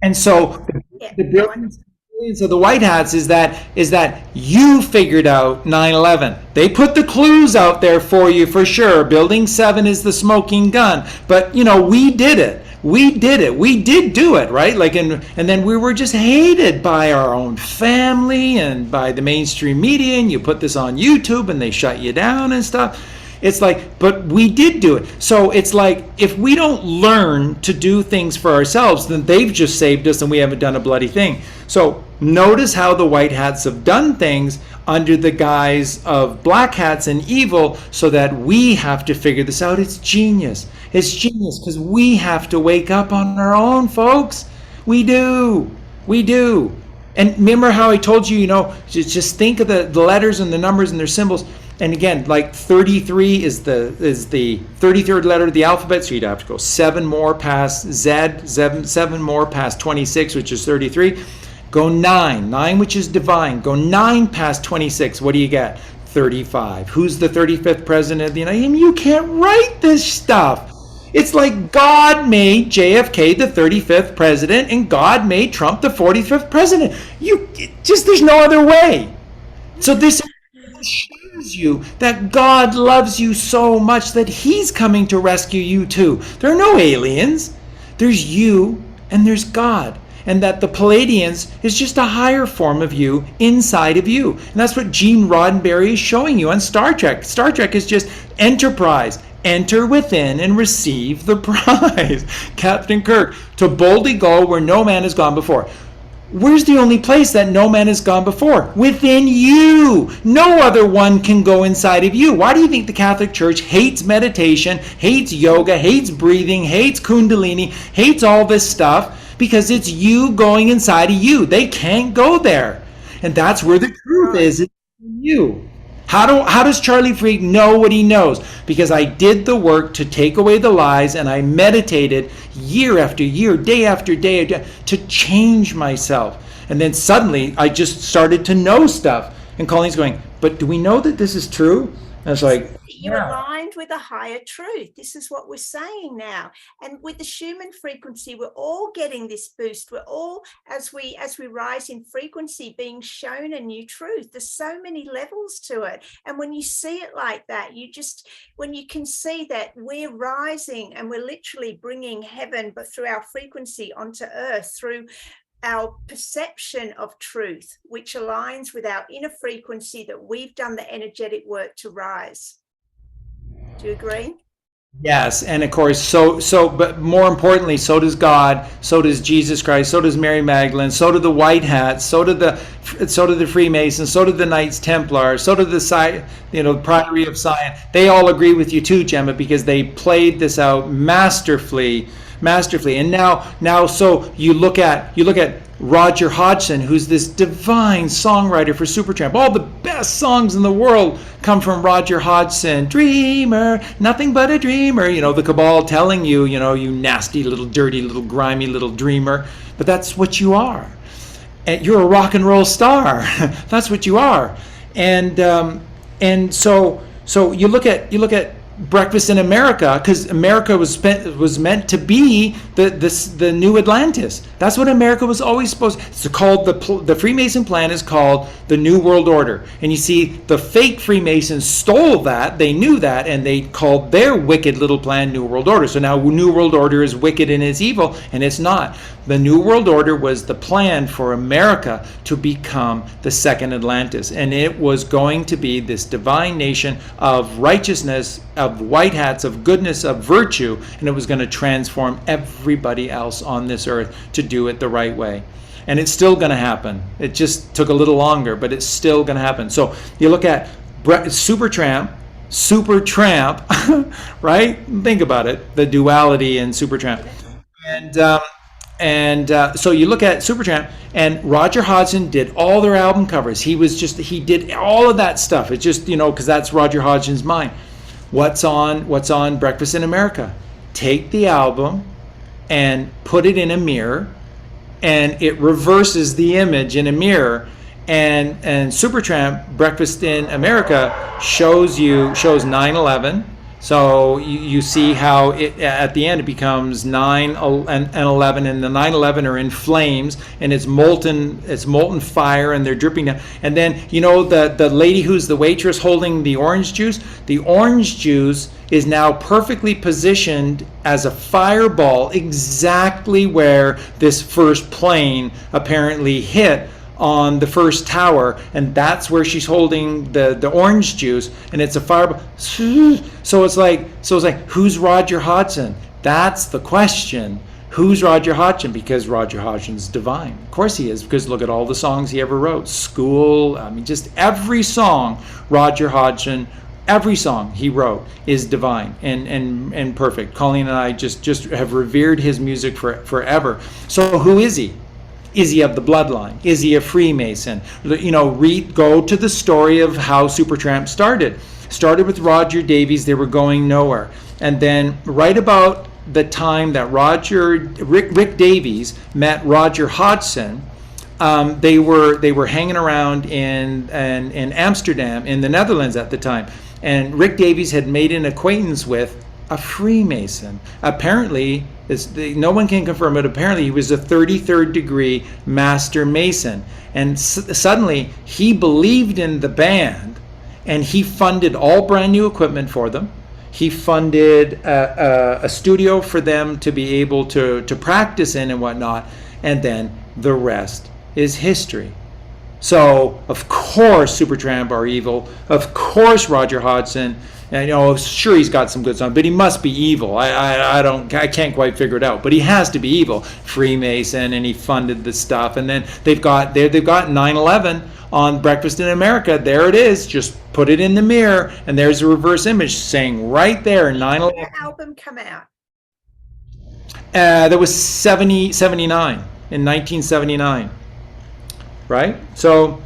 And so the brilliance of the white hats is that you figured out 9/11. They put the clues out there for you for sure. Building 7 is the smoking gun, but we did it. We did do it, right? Like, and then we were just hated by our own family and by the mainstream media, and you put this on YouTube and they shut you down and stuff. It's like, but we did do it. So it's like, if we don't learn to do things for ourselves, then they've just saved us and we haven't done a bloody thing. So notice how the white hats have done things under the guise of black hats and evil, so that we have to figure this out. It's genius. It's genius, because we have to wake up on our own, folks. We do. And remember how I told you, just think of the letters and the numbers and their symbols. And again, like 33 is the 33rd letter of the alphabet, so you'd have to go 7 more past Z, 7 more past 26, which is 33. Go 9, which is divine. Go 9 past 26. What do you get? 35. Who's the 35th president of the United States? You can't write this stuff. It's like God made JFK the 35th president and God made Trump the 45th president. There's no other way. So this shows you that God loves you so much that he's coming to rescue you too. There are no aliens. There's you and there's God. And that the Palladians is just a higher form of you inside of you. And that's what Gene Roddenberry is showing you on Star Trek. Star Trek is just Enterprise. Enter within and receive the prize. Captain Kirk, to boldly go where no man has gone before. Where's the only place that no man has gone before? Within you. No other one can go inside of you. Why do you think the Catholic Church hates meditation, hates yoga, hates breathing, hates Kundalini, hates all this stuff? Because it's you going inside of you. They can't go there. And that's where the truth is. It's you. How does Charlie Freak know what he knows? Because I did the work to take away the lies, and I meditated year after year, day after day, to change myself. And then suddenly I just started to know stuff. And Colleen's going, but do we know that this is true? And I was like, you're aligned with a higher truth. This is what we're saying now. And with the Schumann frequency, we're all getting this boost. We're all, as we rise in frequency, being shown a new truth. There's so many levels to it. And when you see it like that, when you can see that we're rising and we're literally bringing heaven, but through our frequency onto earth, through our perception of truth, which aligns with our inner frequency that we've done the energetic work to rise. Do you agree? Yes, and of course, but more importantly, so does God, so does Jesus Christ, so does Mary Magdalene, so do the White Hats, so do the Freemasons, so do the Knights Templar, so do the Priory of Sion. They all agree with you too, Gemma, because they played this out masterfully. And now, so you look at Roger Hodgson, who's this divine songwriter for Supertramp. All the best songs in the world come from Roger Hodgson. Dreamer, nothing but a dreamer. The cabal telling you, you nasty little, dirty little, grimy little dreamer. But that's what you are. And you're a rock and roll star. That's what you are. And so you look at Breakfast in America, because America was meant to be the new Atlantis. That's what America was always supposed. It's called the Freemason plan is called the New World Order. And you see, the fake Freemasons stole that. They knew that, and they called their wicked little plan New World Order. So now New World Order is wicked and it's evil, and it's not. The New World Order was the plan for America to become the second Atlantis, and it was going to be this divine nation of righteousness, of white hats, of goodness, of virtue, and it was going to transform everybody else on this earth to do it the right way. And it's still going to happen. It just took a little longer, but it's still going to happen. So you look at Supertramp, right? Think about it, the duality in Supertramp. And so you look at Supertramp, and Roger Hodgson did all their album covers. He did all of that stuff. It's just, because that's Roger Hodgson's mind. What's on Breakfast in America? Take the album and put it in a mirror and it reverses the image in a mirror. And Supertramp Breakfast in America shows 9/11. So you see how at the end it becomes 9 and 11, and the 9/11 are in flames, and it's molten fire, and they're dripping down. And then the lady who's the waitress holding the orange juice. The orange juice is now perfectly positioned as a fireball, exactly where this first plane apparently hit on the first tower, and that's where she's holding the orange juice, and it's a fireball. So it's like who's Roger Hodgson? That's the question. Who's Roger Hodgson? Because Roger Hodgson's divine. Of course he is, because look at all the songs he ever wrote. School, I mean, just every song Roger Hodgson, every song he wrote is divine and perfect. Colleen and I just have revered his music forever. So who is he? Is he of the bloodline? Is he a Freemason? Go to the story of how Supertramp started. Started with Roger Davies. They were going nowhere. And then right about the time that Rick Davies met Roger Hodgson, they were hanging around in Amsterdam, in the Netherlands at the time. And Rick Davies had made an acquaintance with a Freemason. Apparently, no one can confirm it, apparently he was a 33rd degree Master Mason. And suddenly he believed in the band, and he funded all brand new equipment for them. He funded a studio for them to be able to practice in and whatnot. And then the rest is history. So, of course, Supertramp are evil. Of course, Roger Hodgson. And, sure, he's got some good songs, but he must be evil. I can't quite figure it out, but he has to be evil. Freemason, and he funded the stuff. And then they've got 9/11 on Breakfast in America. There it is. Just put it in the mirror, and there's a reverse image saying right there 9/11. When did the album come out? That was 79 in 1979. Right? So,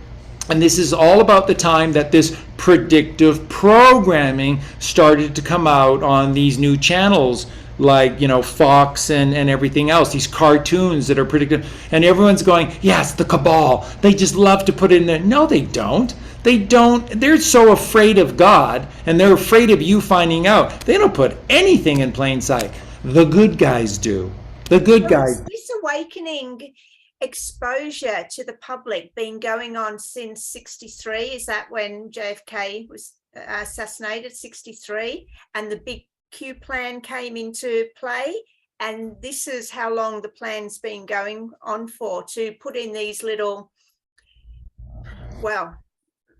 and this is all about the time that this predictive programming started to come out on these new channels like Fox and everything else, these cartoons that are predictive, and everyone's going, yes, the cabal, they just love to put it in there. No, they don't. They're so afraid of God, and they're afraid of you finding out. They don't put anything in plain sight. The good guys do. The good guys. This awakening exposure to the public been going on since 63? Is that when JFK was assassinated, 63, and the big Q plan came into play? And this is how long the plan's been going on for, to put in these little,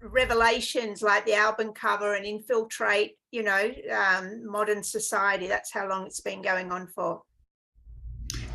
revelations like the album cover and infiltrate, modern society. That's how long it's been going on for.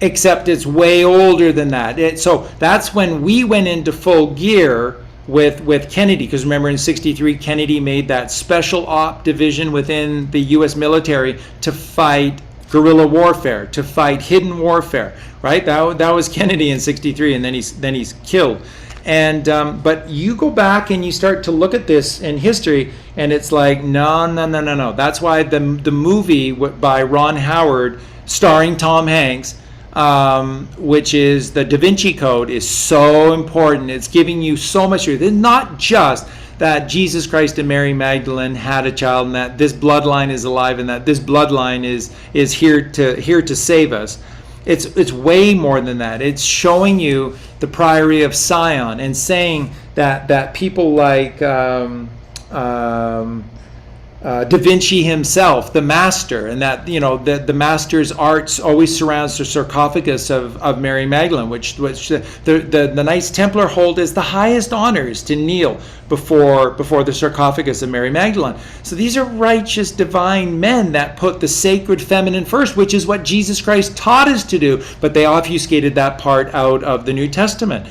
Except it's way older than that. So that's when we went into full gear with Kennedy, because remember in 63 Kennedy made that special op division within the US military to fight guerrilla warfare, to fight hidden warfare, right? That was Kennedy in 63, and then he's killed. And but you go back and you start to look at this in history, and it's like no. That's why the movie by Ron Howard starring Tom Hanks, which is the Da Vinci Code, is so important. It's giving you so much truth. It's not just that Jesus Christ and Mary Magdalene had a child, and that this bloodline is alive, and that this bloodline is here to save us. It's way more than that. It's showing you the Priory of Sion, and saying that people like Da Vinci himself, the master, and that the master's arts always surrounds the sarcophagus of Mary Magdalene, which the Knights Templar hold as the highest honors, to kneel before the sarcophagus of Mary Magdalene. So these are righteous divine men that put the sacred feminine first, which is what Jesus Christ taught us to do, but they obfuscated that part out of the New Testament.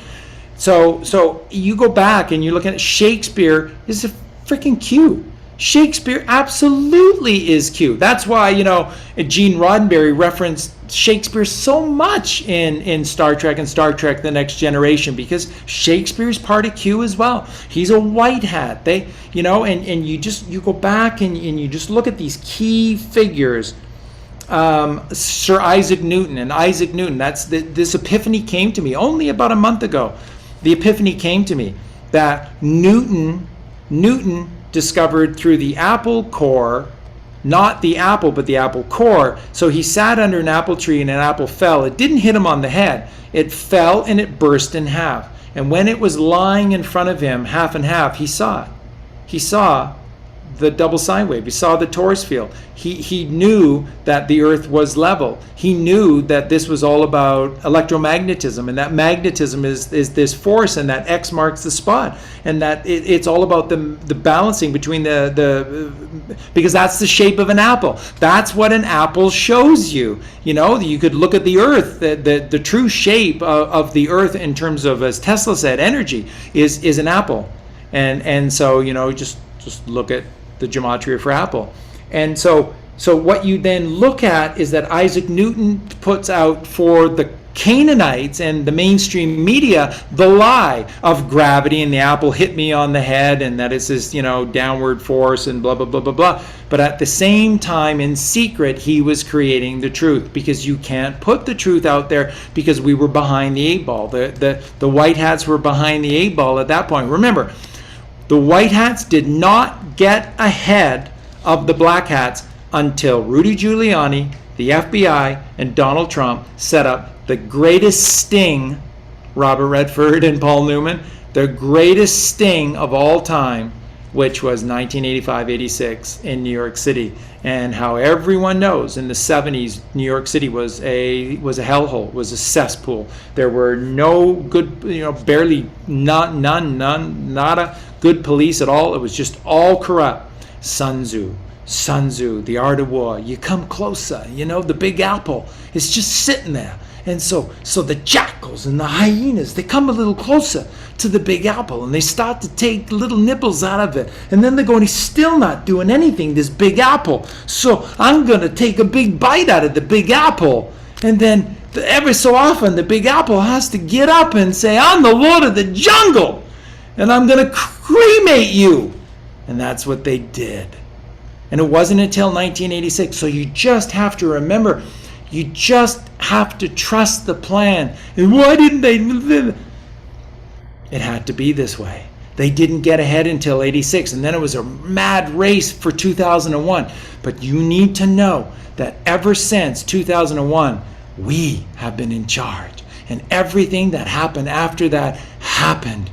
So you go back and you look at Shakespeare is a freaking Q. Shakespeare absolutely is Q. That's why, Gene Roddenberry referenced Shakespeare so much in Star Trek and Star Trek The Next Generation, because Shakespeare's part of Q as well. He's a white hat. And you go back and you just look at these key figures Sir Isaac Newton. And Isaac Newton, this epiphany came to me only about a month ago. The epiphany came to me that Newton discovered through the apple core, not the apple, but the apple core. So he sat under an apple tree and an apple fell. It didn't hit him on the head. It fell and it burst in half. And when it was lying in front of him, half and half, he saw it. He saw the double sine wave. He saw the torus field. He knew that the earth was level. He knew that this was all about electromagnetism, and that magnetism is this force, and that X marks the spot, and that it's all about the balancing between because that's the shape of an apple. That's what an apple shows you. You know, you could look at the earth. The true shape of the earth in terms of, as Tesla said, energy is an apple. And so, you know, just look at the gematria for apple. And so what you then look at is that Isaac Newton puts out for the Canaanites and the mainstream media the lie of gravity, and the apple hit me on the head, and that it's this, you know, downward force and blah, blah, blah, blah, blah. But at the same time, in secret, he was creating the truth, because you can't put the truth out there, because we were behind the 8 ball. The white hats were behind the 8 ball at that point. Remember, the white hats did not get ahead of the black hats until Rudy Giuliani, the FBI, and Donald Trump set up the greatest sting, Robert Redford and Paul Newman, the greatest sting of all time, which was 1985-86 in New York City. And how everyone knows, in the 70s, New York City was a hellhole, was a cesspool. There were no good, you know, barely nada good police at all. It was just all corrupt. Sun Tzu, The Art of War. You come closer, you know, the Big Apple is just sitting there. And so the jackals and the hyenas, they come a little closer to the Big Apple, and they start to take little nibbles out of it. And then they're going, he's still not doing anything, this Big Apple. So I'm going to take a big bite out of the Big Apple. And then every so often, the Big Apple has to get up and say, I'm the Lord of the jungle, and I'm going to cremate you. And that's what they did. And it wasn't until 1986. So you just have to remember, you just have to trust the plan. And why didn't they? It had to be this way. They didn't get ahead until 86. And then it was a mad race for 2001. But you need to know that ever since 2001, we have been in charge. And everything that happened after that happened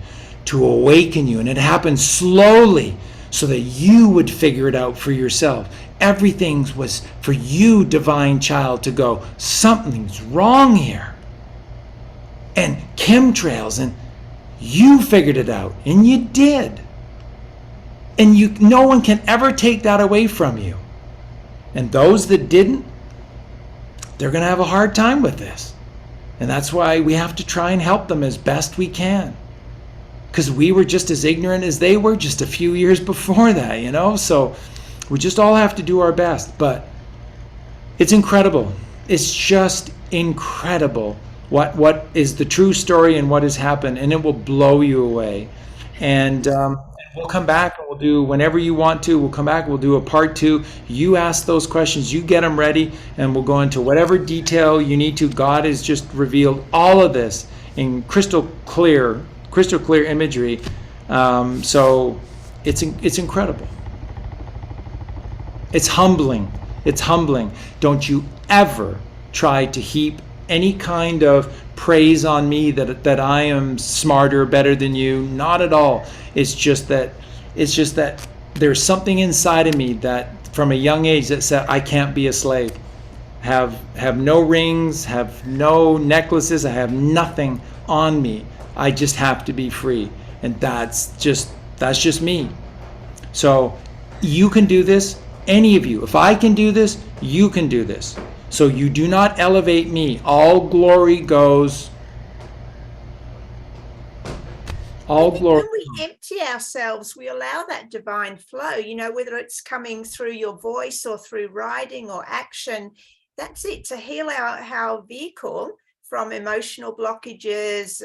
to awaken you. And it happened slowly, so that you would figure it out for yourself. Everything was for you, divine child, to go, something's wrong here. And chemtrails, and you figured it out, and you did. And no one can ever take that away from you. And those that didn't, they're going to have a hard time with this. And that's why we have to try and help them as best we can. Because we were just as ignorant as they were just a few years before that, you know? So we just all have to do our best. But it's incredible. It's just incredible what is the true story and what has happened. And it will blow you away. And we'll come back and we'll do, whenever you want to, we'll come back, we'll do a part 2. You ask those questions, you get them ready, and we'll go into whatever detail you need to. God has just revealed all of this in crystal clear imagery. So it's incredible. It's humbling. It's humbling. Don't you ever try to heap any kind of praise on me that I am smarter, better than you. Not at all. It's just that there's something inside of me that from a young age that said I can't be a slave. Have no rings, have no necklaces, I have nothing on me. I just have to be free. And that's just me. So you can do this, any of you. If I can do this, you can do this. So you do not elevate me. All glory goes. All glory. When we empty ourselves, we allow that divine flow, you know, whether it's coming through your voice or through writing or action. That's it, to heal our vehicle from emotional blockages,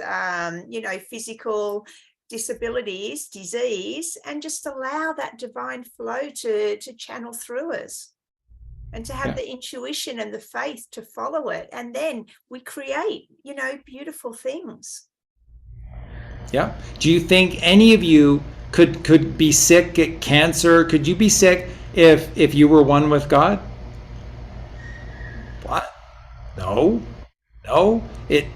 you know, physical disabilities, disease, and just allow that divine flow to channel through us. and to have the intuition and the faith to follow it. And then we create, beautiful things. Yeah. Do you think any of you could be sick, get cancer? Could you be sick if you were one with God? What? No. No.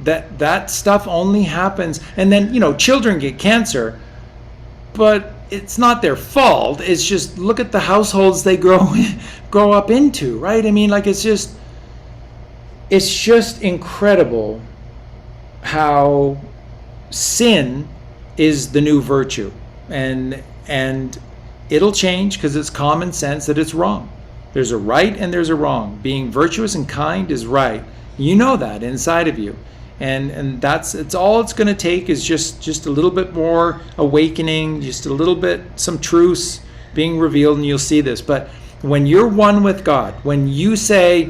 That stuff only happens, and then children get cancer, but it's not their fault. It's just, look at the households they grow up into, right? I mean, like, it's just incredible how sin is the new virtue, and it'll change because it's common sense that it's wrong. There's a right and there's a wrong. Being virtuous and kind is right. You know that inside of you, and it's all it's going to take is just a little bit more awakening, just a little bit, some truths being revealed, and you'll see this. But when you're one with God, when you say,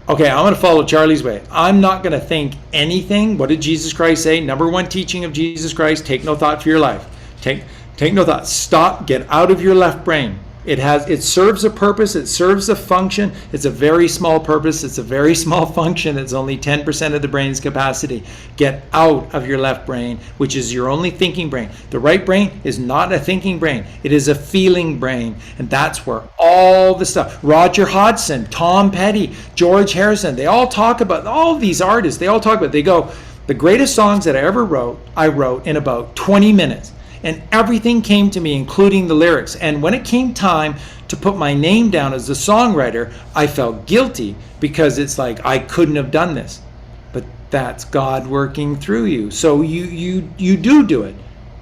okay, I'm going to follow Charlie's way, I'm not going to think anything. What did Jesus Christ say? Number one teaching of Jesus Christ: take no thought for your life. Take no thought. Stop. Get out of your left brain. It serves a purpose. It serves a function. It's a very small purpose. It's a very small function. It's only 10% of the brain's capacity. Get out of your left brain, which is your only thinking brain. The right brain is not a thinking brain. It is a feeling brain. And that's where all the stuff, Roger Hodgson, Tom Petty, George Harrison, they all talk about, all these artists, they all talk about, they go, the greatest songs that I ever wrote, I wrote in about 20 minutes. And everything came to me, including the lyrics. And when it came time to put my name down as the songwriter, I felt guilty, because it's like, I couldn't have done this. But that's God working through you. So you do it.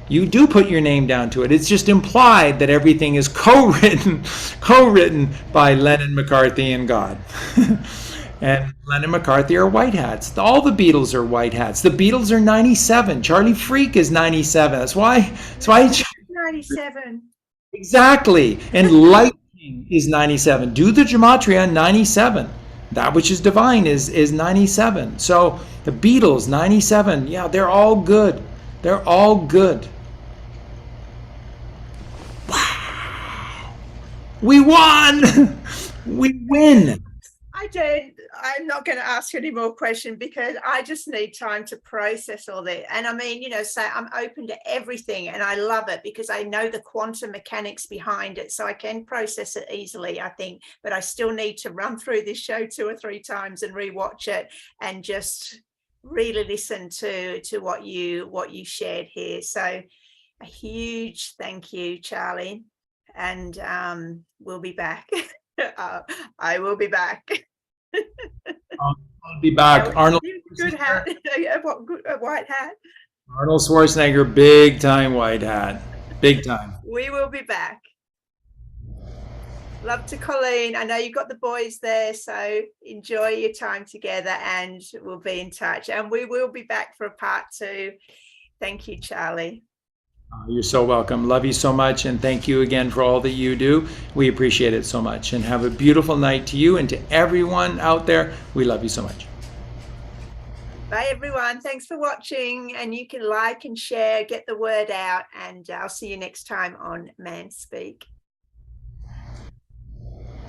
You do put your name down to it. It's just implied that everything is co-written by Lennon, McCartney, and God. And Lennon and McCartney are white hats. All the Beatles are white hats. The Beatles are 97. Charlie Freak is 97. That's why 97. Exactly. And Lightning is 97. Do the gematria, 97. That which is divine is 97. So the Beatles, 97. Yeah, they're all good. They're all good. Wow. We won. We win. I'm not going to ask any more questions, because I just need time to process all that. And I mean, so I'm open to everything, and I love it because I know the quantum mechanics behind it, so I can process it easily, I think. But I still need to run through this show 2 or 3 times and rewatch it, and just really listen to what you shared here. So a huge thank you, Charlie, and we'll be back. I will be back. I'll be back. Arnold. Good hat. A white hat. Arnold Schwarzenegger, big time white hat. Big time. We will be back. Love to Colleen. I know you've got the boys there, so enjoy your time together, and we'll be in touch. And we will be back for a part 2. Thank you, Charlie. You're so welcome. Love you so much, and thank you again for all that you do. We appreciate it so much, and have a beautiful night to you and to everyone out there. We love you so much. Bye, everyone. Thanks for watching, and you can like and share, get the word out, and I'll see you next time on Man Speak.